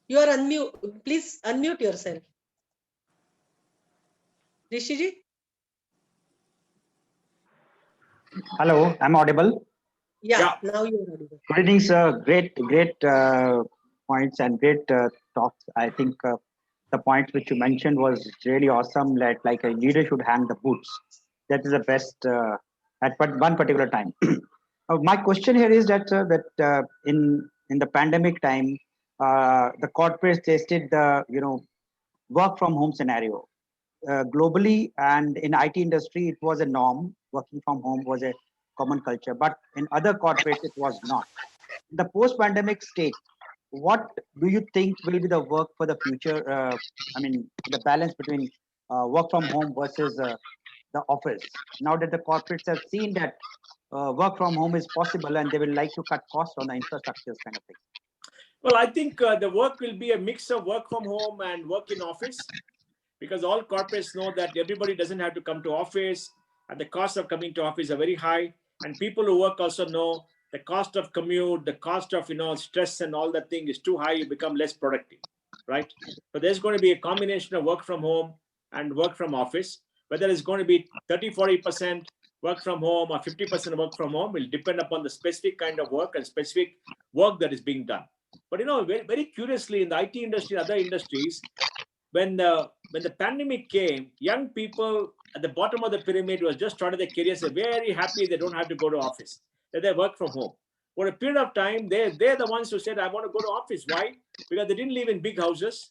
You are unmute. Please unmute yourself. Rishi ji? Hello, I'm audible. Yeah, now you are audible. Good evening, sir. Great points and great talks. I think the points which you mentioned was really awesome. Like a leader should hang the boots. That is the best at one particular time. My question here is that in the pandemic time, the corporates tested the work from home scenario. Globally and in IT industry, it was a norm. Working from home was a common culture, but in other corporates, it was not. In the post-pandemic state, what do you think will be the work for the future? The balance between work from home versus the office. Now that the corporates have seen that work from home is possible and they will like to cut costs on the infrastructures kind of thing. Well, I think the work will be a mix of work from home and work in office, because all corporates know that everybody doesn't have to come to office, and the costs of coming to office are very high. And people who work also know the cost of commute, the cost of stress and all that thing is too high. You become less productive, right? So there's going to be a combination of work from home and work from office. Whether it's going to be 30-40% work from home or 50% work from home will depend upon the specific kind of work and specific work that is being done. But very, very curiously, in the IT industry and other industries, when the pandemic came, young people at the bottom of the pyramid who was just started their careers are very happy they don't have to go to office, that they work from home. For a period of time, they're the ones who said, I want to go to office. Why? Because they didn't live in big houses.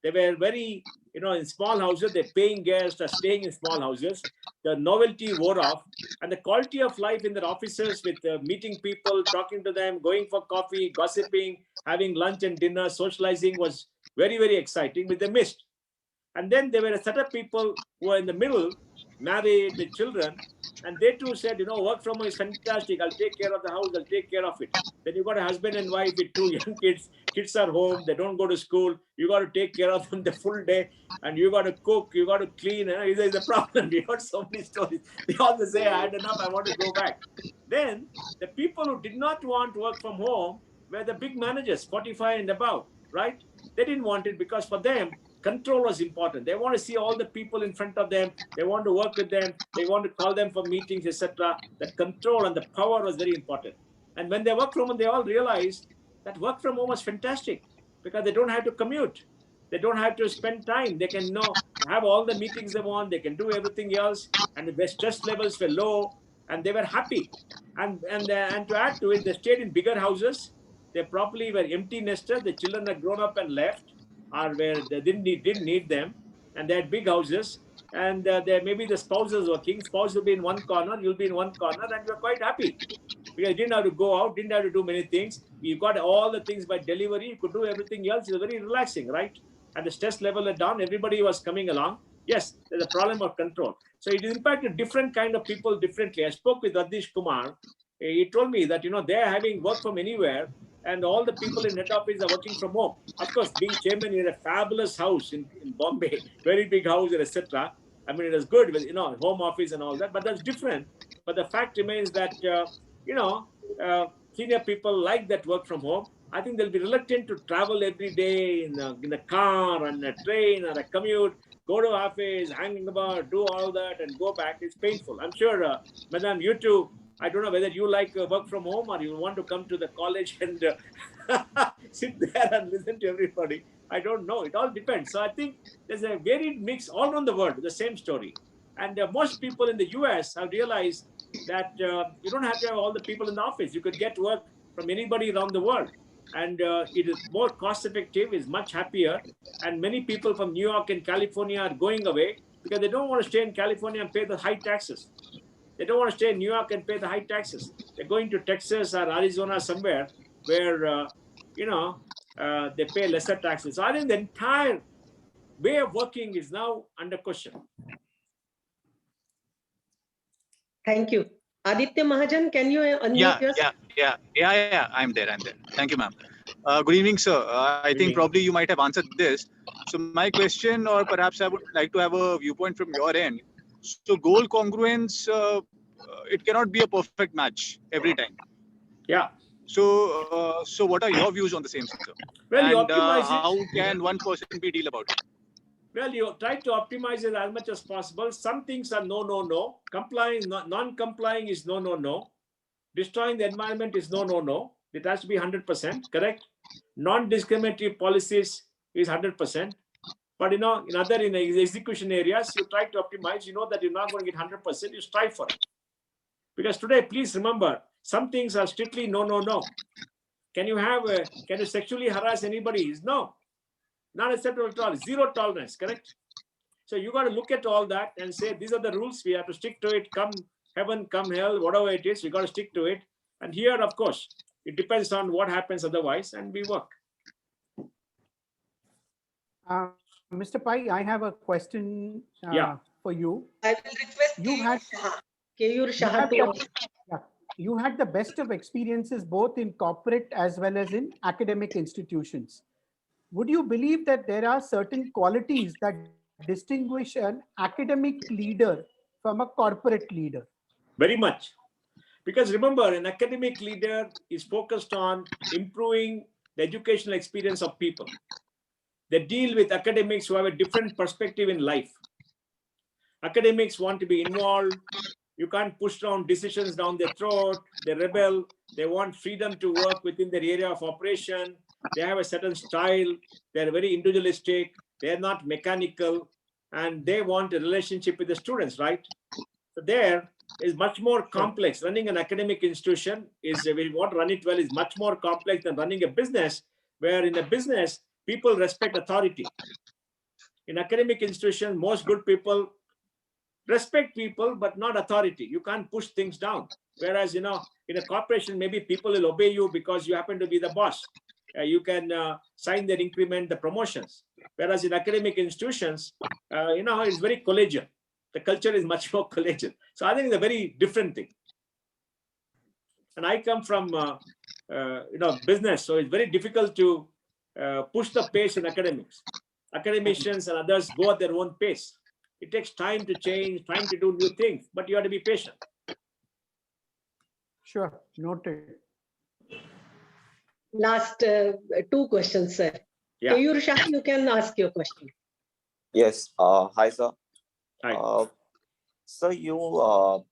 They were very, in small houses. They're paying guests or staying in small houses. The novelty wore off. And the quality of life in their offices with meeting people, talking to them, going for coffee, gossiping, having lunch and dinner, socializing was very, very exciting, which they missed. And then there were a set of people who were in the middle, married with children, and they too said, work from home is fantastic. I'll take care of the house. I'll take care of it. Then you got a husband and wife with two young kids. Kids are home. They don't go to school. You got to take care of them the full day. And you got to cook. You got to clean. There's a problem. We heard so many stories. They also say, I had enough. I want to go back. Then the people who did not want to work from home were the big managers, 45 and above, right? They didn't want it because for them, control was important. They want to see all the people in front of them. They want to work with them. They want to call them for meetings, etc. That control and the power was very important. And when they work from home, they all realized that work from home was fantastic because they don't have to commute. They don't have to spend time. They can have all the meetings they want. They can do everything else. And the stress levels were low and they were happy. And to add to it, they stayed in bigger houses. They probably were empty nesters. The children had grown up and left, or where they didn't need them, and they had big houses, and maybe the spouse is working. Spouse will be in one corner, you'll be in one corner, and you're quite happy because you didn't have to go out, didn't have to do many things. You got all the things by delivery. You could do everything else. It was very relaxing, right? And the stress level is down. Everybody was coming along. Yes, there's a problem of control. So it impacted different kind of people differently. I spoke with Radish Kumar. He told me that they're having work from anywhere. And all the people in head office are working from home. Of course, being chairman in a fabulous house in Bombay, very big house, etc. I mean, it is good with home office and all that, but that's different. But the fact remains that senior people like that work from home. I think they'll be reluctant to travel every day in a car, on a train, or a commute, go to office, hanging about, do all that, and go back. It's painful. I'm sure, Madam, you too. I don't know whether you like work from home or you want to come to the college and sit there and listen to everybody. I don't know. It all depends. So I think there's a varied mix all around the world, the same story. And most people in the US have realized that you don't have to have all the people in the office. You could get work from anybody around the world. And it is more cost effective, is much happier. And many people from New York and California are going away because they don't want to stay in California and pay the high taxes. They don't want to stay in New York and pay the high taxes. They're going to Texas or Arizona somewhere where, they pay lesser taxes. So I think the entire way of working is now under question. Thank you. Aditya Mahajan, can you unmute yourself? Yeah. I'm there. Thank you, ma'am. Good evening, sir. I think probably you might have answered this. So my question, or perhaps I would like to have a viewpoint from your end. So goal congruence, it cannot be a perfect match every time. Yeah. So what are your views on the same, sir? Well, you and optimize it. how can one person be deal about it? Well, you try to optimize it as much as possible. Some things are no. Complying, non-complying is no. Destroying the environment is no. It has to be 100%, correct? Non-discriminatory policies is 100%. But in other execution areas, you try to optimize. You know that you're not going to get 100%. You strive for it. Because today, please remember, some things are strictly no. Can you sexually harass anybody? Is no. Not acceptable at all. Zero tolerance, correct? So you got to look at all that and say, these are the rules. We have to stick to it. Come heaven, come hell, whatever it is, we got to stick to it. And here, of course, it depends on what happens otherwise, and we work. Mr. Pai, I have a question for you. I will request Keyur Shah to you had the best of experiences both in corporate as well as in academic institutions. Would you believe that there are certain qualities that distinguish an academic leader from a corporate leader? Very much. Because remember, an academic leader is focused on improving the educational experience of people. They deal with academics who have a different perspective in life. Academics want to be involved. You can't push down decisions down their throat. They rebel. They want freedom to work within their area of operation. They have a certain style. They're very individualistic. They're not mechanical. And they want a relationship with the students, right? So there is much more complex. Running an academic institution is, if you want to run it well, is much more complex than running a business, where in a business, people respect authority. In academic institutions, most good people respect people, but not authority. You can't push things down. Whereas, in a corporation, maybe people will obey you because you happen to be the boss. You can sign their increment, the promotions. Whereas in academic institutions, it's very collegial. The culture is much more collegial. So I think it's a very different thing. And I come from, business. So it's very difficult to push the pace in academics. Academicians and others go at their own pace. It takes time to change, time to do new things, but you have to be patient. Sure, noted. Last two questions, sir. Yeah. Keyur Shah, you can ask your question. Yes. Hi, sir. Hi. So you,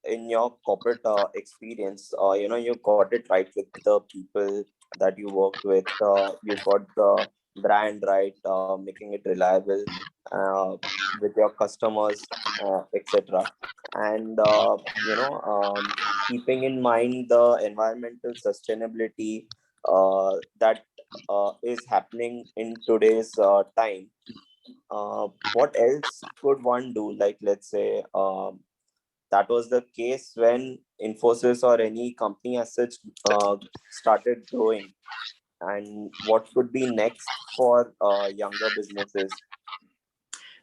in your corporate experience, you got it right with the people that you worked with. You got the brand right, making it reliable with your customers, etc. And keeping in mind the environmental sustainability that is happening in today's time. What else could one do? Like, let's say that was the case when Infosys or any company as such started growing. And what could be next for younger businesses?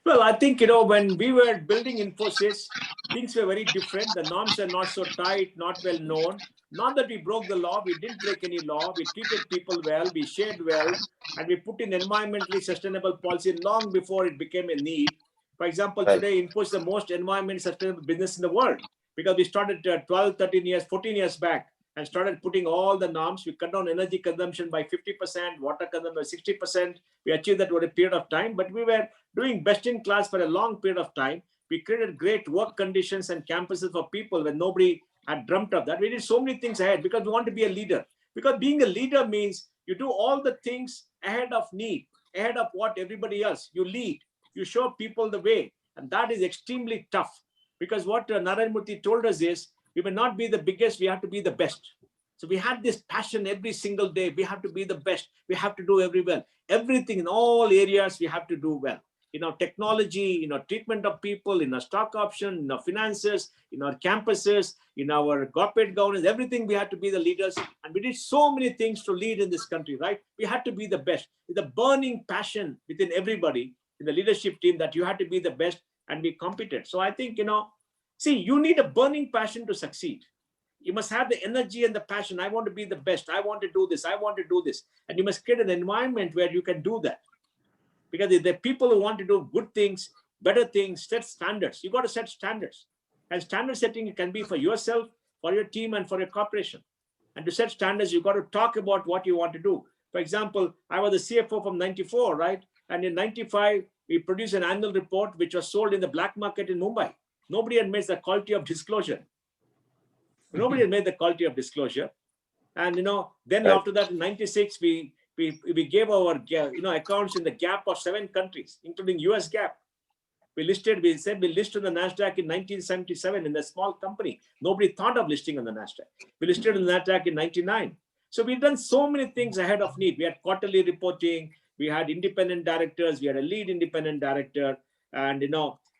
Well, I think, when we were building Infosys, things were very different. The norms are not so tight, not well known. Not that we broke the law, we didn't break any law. We treated people well, we shared well, and we put in environmentally sustainable policy long before it became a need. For example, today, Infosys is the most environmentally sustainable business in the world because we started 12, 13 years, 14 years back and started putting all the norms. We cut down energy consumption by 50%, water consumption by 60%. We achieved that over a period of time, but we were doing best in class for a long period of time. We created great work conditions and campuses for people when nobody had dreamt of that. We did so many things ahead because we want to be a leader. Because being a leader means you do all the things ahead of need, ahead of what everybody else. You lead, you show people the way. And that is extremely tough because what Narayana Murthy told us is, we will not be the biggest, we have to be the best. So we had this passion every single day. We have to be the best. We have to do everything in all areas. We have to do well. in our technology, in our treatment of people, in our stock option, in our finances, in our campuses, in our corporate governance, everything we had to be the leaders. And we did so many things to lead in this country, right? We had to be the best. With a burning passion within everybody in the leadership team that you had to be the best and be competent. So I think, see, you need a burning passion to succeed. You must have the energy and the passion. I want to be the best. I want to do this. I want to do this. And you must create an environment where you can do that. Because if there are people who want to do good things, better things, set standards. You got to set standards. And standard setting can be for yourself, for your team, and for your corporation. And to set standards, you got to talk about what you want to do. For example, I was the CFO from 94, right? And in 95, we produced an annual report which was sold in the black market in Mumbai. Nobody had made the quality of disclosure. Nobody had made the quality of disclosure. And, then after that, in 96, we gave our, accounts in the gap of 7 countries, including US gap. We said we listed on the NASDAQ in 1977 in a small company. Nobody thought of listing on the NASDAQ. We listed on the NASDAQ in 99. So we've done so many things ahead of need. We had quarterly reporting. We had independent directors. We had a lead independent director. And,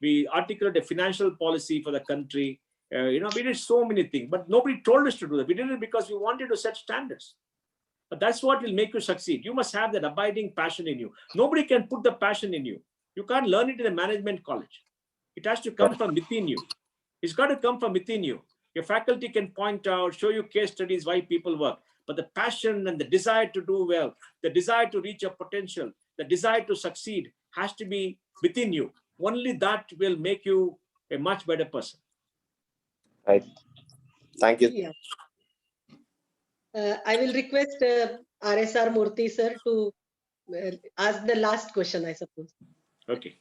we articulated a financial policy for the country. We did so many things, but nobody told us to do that. We did it because we wanted to set standards. But that's what will make you succeed. You must have that abiding passion in you. Nobody can put the passion in you. You can't learn it in a management college. It has to come from within you. It's got to come from within you. Your faculty can point out, show you case studies why people work. But the passion and the desire to do well, the desire to reach your potential, the desire to succeed has to be within you. Only that will make you a much better person. Right. Thank you. Yeah. I will request RSR Murthy sir to ask the last question, I suppose. Okay.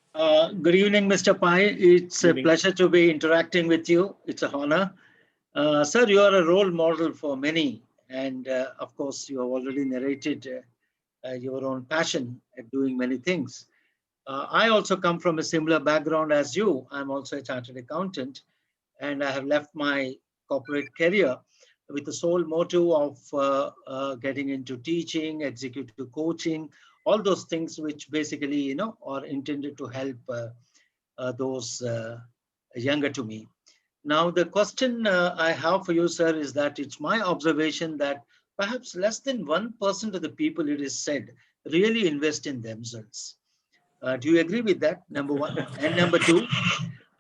Good evening, Mr. Pai. It's a pleasure to be interacting with you. It's an honor. Sir, you are a role model for many. And of course, you have already narrated your own passion at doing many things. I also come from a similar background as you. I'm also a chartered accountant. And I have left my corporate career with the sole motive of getting into teaching, executive coaching, all those things which basically, are intended to help those younger to me. Now, the question I have for you, sir, is that it's my observation that perhaps less than 1% of the people, it is said, really invest in themselves. Do you agree with that, number one? And number two,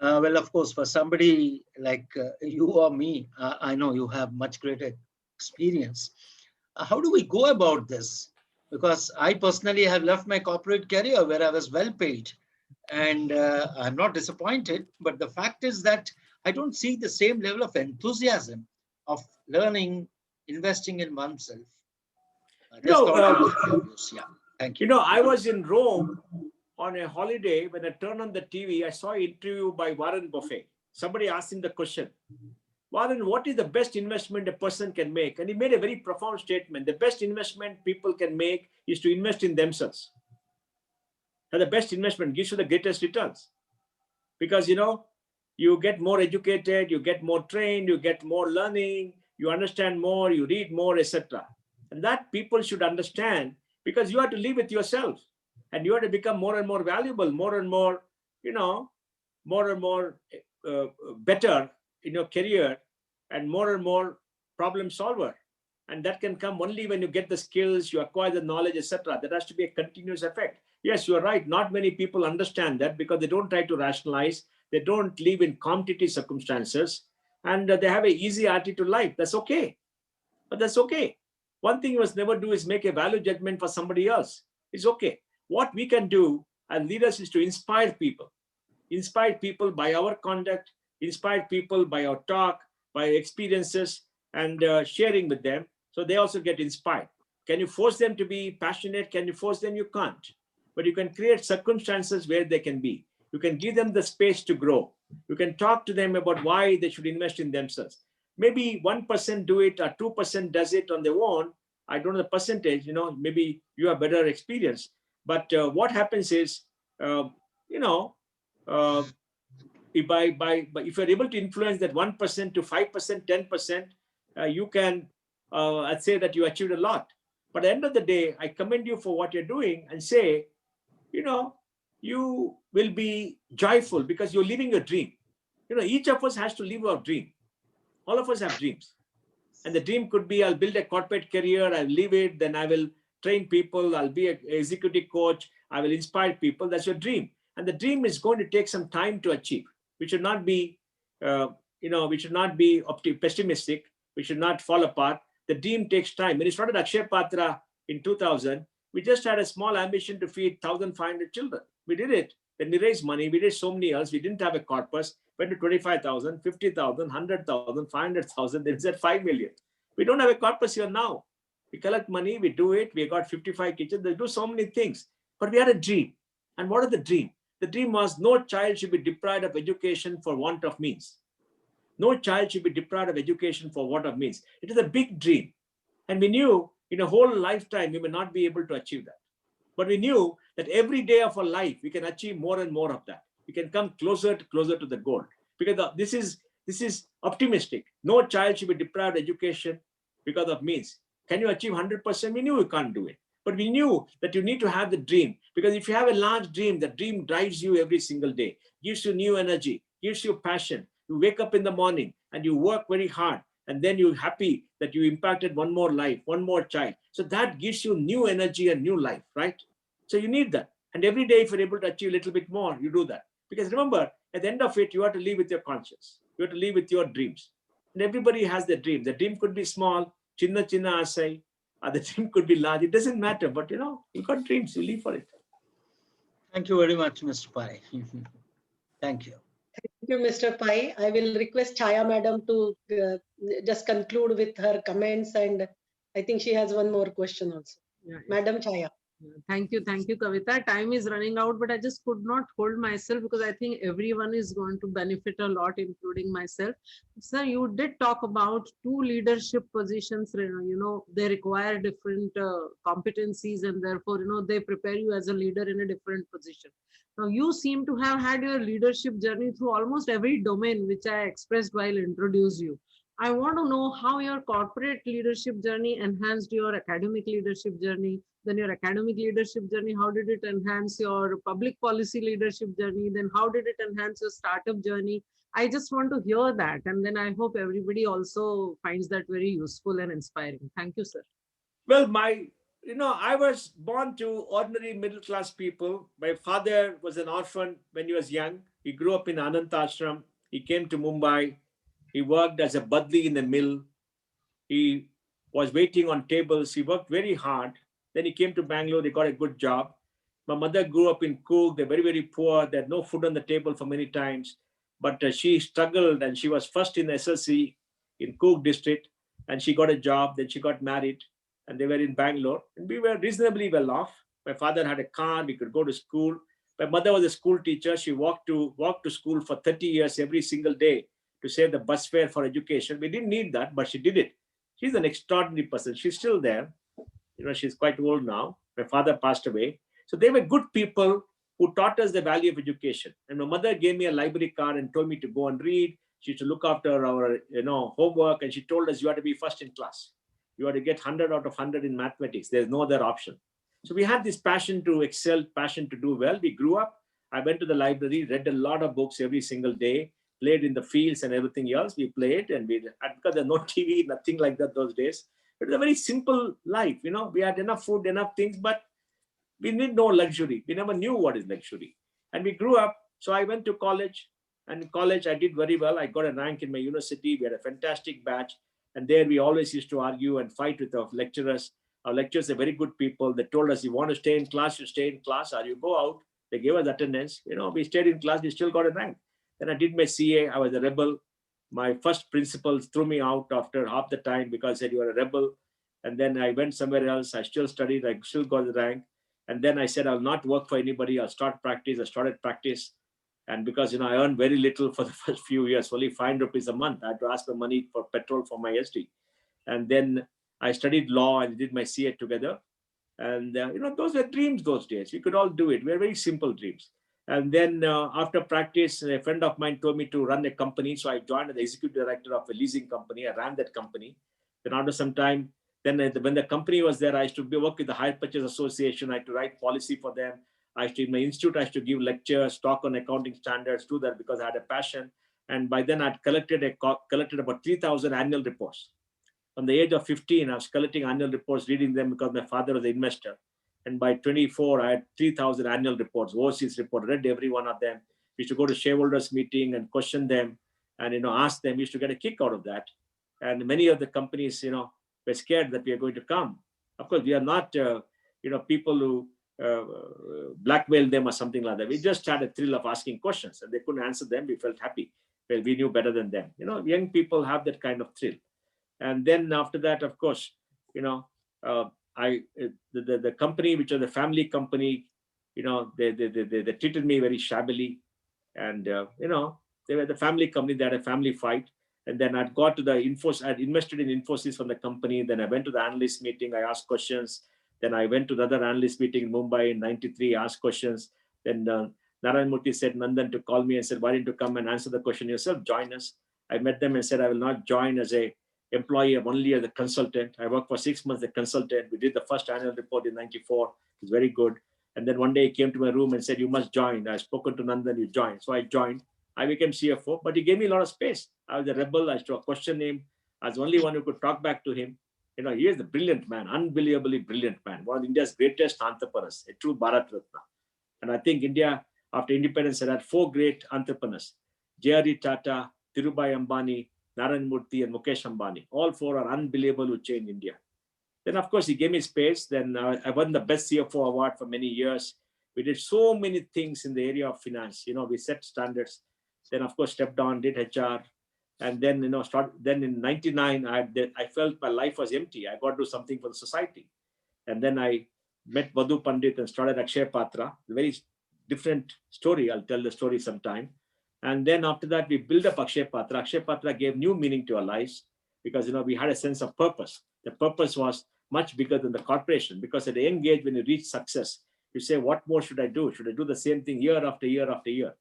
well, of course, for somebody like you or me, I know you have much greater experience. How do we go about this? Because I personally have left my corporate career where I was well paid, and I'm not disappointed. But the fact is that I don't see the same level of enthusiasm of learning, investing in oneself. Yeah, thank you. I was in Rome on a holiday. When I turned on the TV, I saw an interview by Warren Buffett. Somebody asked him the question, Warren, what is the best investment a person can make? And he made a very profound statement. The best investment people can make is to invest in themselves. And the best investment gives you the greatest returns. Because, you get more educated, you get more trained, you get more learning, you understand more, you read more, etc. And that people should understand, because you have to live with yourself. And you have to become more and more valuable, more and more, more and more better in your career, and more problem solver. And that can come only when you get the skills, you acquire the knowledge, etc. There has to be a continuous effect. Yes, you're right. Not many people understand that because they don't try to rationalize. They don't live in competitive circumstances, and they have an easy attitude to life. That's okay. But that's okay. One thing you must never do is make a value judgment for somebody else. It's okay. What we can do as leaders is to inspire people. Inspire people by our conduct, inspire people by our talk, by experiences, and sharing with them, so they also get inspired. Can you force them to be passionate? Can you force them? You can't. But you can create circumstances where they can be. You can give them the space to grow. You can talk to them about why they should invest in themselves. Maybe 1% do it or 2% does it on their own. I don't know the percentage, maybe you have better experience. But what happens is, if you're able to influence that 1% to 5%, 10%, you can, I'd say that you achieved a lot. But at the end of the day, I commend you for what you're doing and say, you will be joyful because you're living your dream. You know, each of us has to live our dream. All of us have dreams. And the dream could be, I'll build a corporate career, I'll live it, then I will train people, I'll be an executive coach, I will inspire people. That's your dream. And the dream is going to take some time to achieve. We should not be, we should not be pessimistic. We should not fall apart. The dream takes time. When we started Akshaya Patra in 2000, we just had a small ambition to feed 1,500 children. We did it. Then we raised money. We did so many else. We didn't have a corpus. Went to 25,000, 50,000, 100,000, 500,000. Then said 5 million. We don't have a corpus here now. We collect money. We do it. We got 55 kitchens. They do so many things. But we had a dream. And what is the dream? The dream was no child should be deprived of education for want of means. No child should be deprived of education for want of means. It is a big dream. And we knew in a whole lifetime, we may not be able to achieve that. But we knew that every day of our life, we can achieve more and more of that. We can come closer to the goal. Because this is optimistic. No child should be deprived of education because of means. Can you achieve 100%? We knew we can't do it. But we knew that you need to have the dream. Because if you have a large dream, the dream drives you every single day, gives you new energy, gives you passion. You wake up in the morning and you work very hard. And then you're happy that you impacted one more life, one more child. So that gives you new energy and new life, right? So you need that. And every day, if you're able to achieve a little bit more, you do that. Because remember, at the end of it, you have to live with your conscience. You have to live with your dreams. And everybody has their dream. The dream could be small, chinna chinna asai, or the dream could be large. It doesn't matter, but you got dreams, you live for it. Thank you very much, Mr. Pai. Thank you. Thank you, Mr. Pai. I will request Chaya madam to just conclude with her comments, and I think she has one more question also. Yeah, Madam Chaya. Thank you, Kavita. Time is running out, but I just could not hold myself because I think everyone is going to benefit a lot, including myself. Sir, you did talk about two leadership positions. They require different competencies, and therefore, they prepare you as a leader in a different position. Now, you seem to have had your leadership journey through almost every domain, which I expressed while introduced you. I want to know how your corporate leadership journey enhanced your academic leadership journey. Then your academic leadership journey, how did it enhance your public policy leadership journey? Then how did it enhance your startup journey? I just want to hear that. And then I hope everybody also finds that very useful and inspiring. Thank you, sir. Well, I was born to ordinary middle-class people. My father was an orphan when he was young. He grew up in Anant Ashram. He came to Mumbai. He worked as a badli in the mill. He was waiting on tables. He worked very hard. Then he came to Bangalore. He got a good job. My mother grew up in Coorg. They're very, very poor. They had no food on the table for many times. But she struggled, and she was first in SLC in Coorg district. And she got a job. Then she got married. And they were in Bangalore. And we were reasonably well off. My father had a car. We could go to school. My mother was a school teacher. She walked to school for 30 years every single day to save the bus fare for education. We didn't need that, but she did it. She's an extraordinary person. She's still there. She's quite old now. My father passed away. So they were good people who taught us the value of education. And my mother gave me a library card and told me to go and read. She used to look after our homework, and she told us you have to be first in class. You have to get 100 out of 100 in mathematics. There's no other option. So we had this passion to excel, passion to do well. We grew up. I went to the library, read a lot of books every single day, played in the fields and everything else. We played, and because there's no TV, nothing like that those days. It was a very simple life. We had enough food, enough things, but we need no luxury. We never knew what is luxury. And we grew up. So I went to college, and in college I did very well. I got a rank in my university. We had a fantastic batch. And there we always used to argue and fight with our lecturers. Our lecturers are very good people. They told us, you want to stay in class, you stay in class, or you go out. They gave us attendance. We stayed in class, we still got a rank. Then I did my CA. I was a rebel. My first principal threw me out after half the time because he said, you are a rebel. And then I went somewhere else. I still studied. I still got the rank. And then I said, I'll not work for anybody. I'll start practice. I started practice. And because, I earned very little for the first few years, only 5 rupees a month. I had to ask for money for petrol for my SD. And then I studied law and did my CA together. And, those were dreams those days. We could all do it. We were very simple dreams. And then after practice, a friend of mine told me to run a company. So I joined as the executive director of a leasing company. I ran that company. Then after some time, when the company was there, I used to work with the Hire Purchase Association. I had to write policy for them. in my institute, I used to give lectures, talk on accounting standards, do that because I had a passion. And by then I'd collected about 3,000 annual reports. From the age of 15, I was collecting annual reports, reading them because my father was an investor. And by 24, I had 3,000 annual reports, overseas report, read every one of them. We used to go to shareholders meeting and question them and, ask them. We used to get a kick out of that. And many of the companies, were scared that we are going to come. Of course, we are not, people who blackmail them or something like that. We just had a thrill of asking questions and they couldn't answer them. We felt happy. Well, we knew better than them. Young people have that kind of thrill. And then after that, of course, the company, which was the family company, they treated me very shabbily. And, they were the family company, they had a family fight. And then I'd got to the Infosys, I'd invested in Infosys from the company. Then I went to the analyst meeting, I asked questions. Then I went to the other analyst meeting in Mumbai in 93, asked questions. Then Narayan Murthy said, Nandan, to call me and said, why didn't you come and answer the question yourself? Join us. I met them and said, I will not join as a employee, only as a consultant. I worked for 6 months as a consultant. We did the first annual report in 94. It was very good. And then one day he came to my room and said, you must join. I've spoken to Nandan, you join. So I joined. I became CFO, but he gave me a lot of space. I was a rebel. I used to question him. I was the only one who could talk back to him. He is a brilliant man, unbelievably brilliant man, one of India's greatest entrepreneurs, a true Bharat Ratna. And I think India, after independence, had 4 great entrepreneurs: J.R.D. Tata, Dhirubhai Ambani, Narayan Murthy, and Mukesh Ambani. All 4 are unbelievable who changed India. Then, of course, he gave me space. Then I won the Best CFO award for many years. We did so many things in the area of finance. We set standards. Then, of course, stepped on, did HR. And then, then in 99, I felt my life was empty. I got to do something for the society. And then I met Madhu Pandit and started Akshaya Patra. A very different story. I'll tell the story sometime. And then after that, we built up Akshaya Patra. Akshaya Patra gave new meaning to our lives because, we had a sense of purpose. The purpose was much bigger than the corporation, because at a young age, when you reach success, you say, what more should I do? Should I do the same thing year after year after year?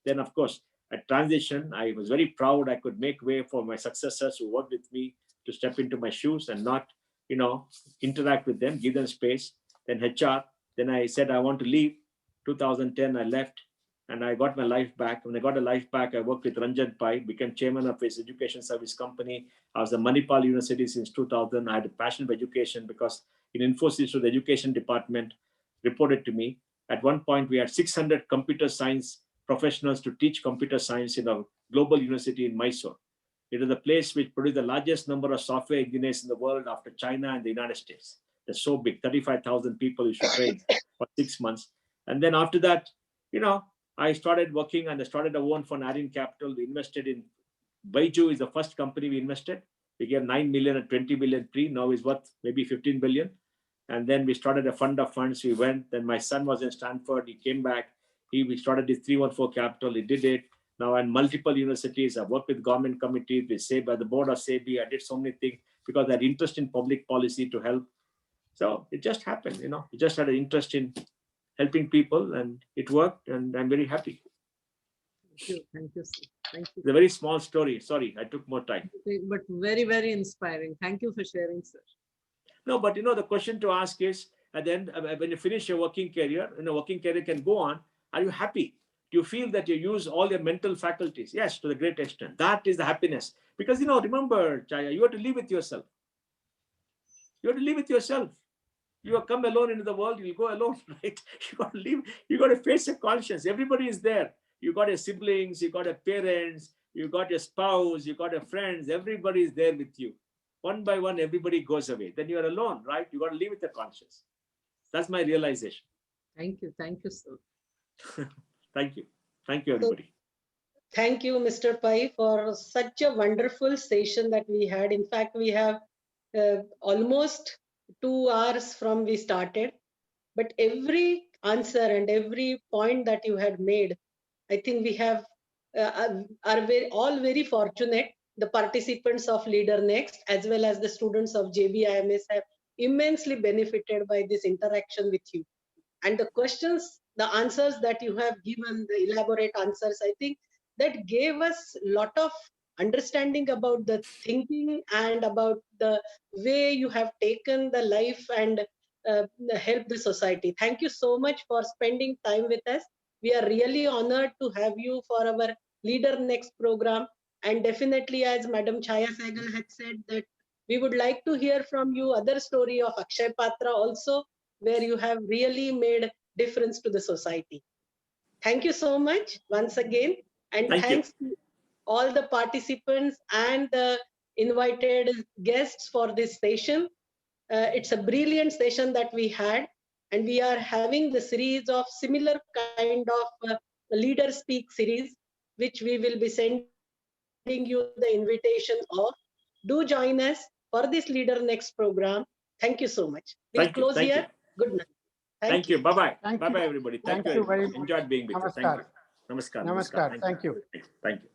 Then, of course, at transition, I was very proud I could make way for my successors who worked with me to step into my shoes and not, interact with them, give them space. Then HR, then I said, I want to leave. 2010, I left and I got my life back. When I got a life back, I worked with Ranjan Pai, became chairman of his education service company. I was at Manipal University since 2000. I had a passion for education because in Infosys, so the education department reported to me. At one point, we had 600 computer science professionals to teach computer science in a global university in Mysore. It is the place which produced the largest number of software engineers in the world after China and the United States. They're so big, 35,000 people you should train for 6 months. And then after that, I started working and I started a own fund, Arin Capital. We invested in Baiju is the first company we invested. We gave 9 million and 20 million pre. Now is worth maybe 15 billion. And then we started a fund of funds. We went. Then my son was in Stanford. He came back. We started this 314 Capital. He did it. Now in multiple universities, I worked with government committees, with SEBI, the board of SEBI. I did so many things because I had interest in public policy to help. So it just happened, We just had an interest in helping people and it worked and I'm very happy. Thank you. Thank you, sir. Thank you. It's a very small story. Sorry, I took more time. Okay, but very, very inspiring. Thank you for sharing, sir. No, but the question to ask is, at the end, when you finish your working career, working career can go on. Are you happy? Do you feel that you use all your mental faculties? Yes, to the great extent. That is the happiness. Because, remember, Chaya, you have to live with yourself. You have to live with yourself. You have come alone into the world, you'll go alone, right? You got to live, you got to face your conscience. Everybody is there. You got your siblings, you got your parents, you got your spouse, you got your friends, everybody is there with you. One by one, everybody goes away. Then you are alone, right? You got to live with your conscience. That's my realization. Thank you, sir. Thank you. Thank you, everybody. Thank you, Mr. Pai, for such a wonderful session that we had. In fact, we have almost 2 hours from we started, but every answer and every point that you had made, I think we have are all very fortunate. The participants of LeaderNXT as well as the students of JBIMS have immensely benefited by this interaction with you. And the questions, the answers that you have given, the elaborate answers, I think that gave us a lot of understanding about the thinking and about the way you have taken the life and help the society. Thank you so much for spending time with us. We are really honored to have you for our LeaderNXT program. And definitely, as Madam Chaya Sehgal had said, that we would like to hear from you other story of Akshaya Patra also, where you have really made difference to the society. Thank you so much once again. And thanks to all the participants and the invited guests for this session. It's a brilliant session that we had, and we are having the series of similar kind of Leader Speak series, which we will be sending you the invitation of. Do join us for this LeaderNXT program. Thank you so much. We'll close here. Good night. Thank you. Bye-bye. Thank Bye-bye, you. everybody. Thank you Thank you very very much. much. Enjoyed being with you. Thank you. Namaskar. Namaskar. Namaskar. Thank you. Thank you.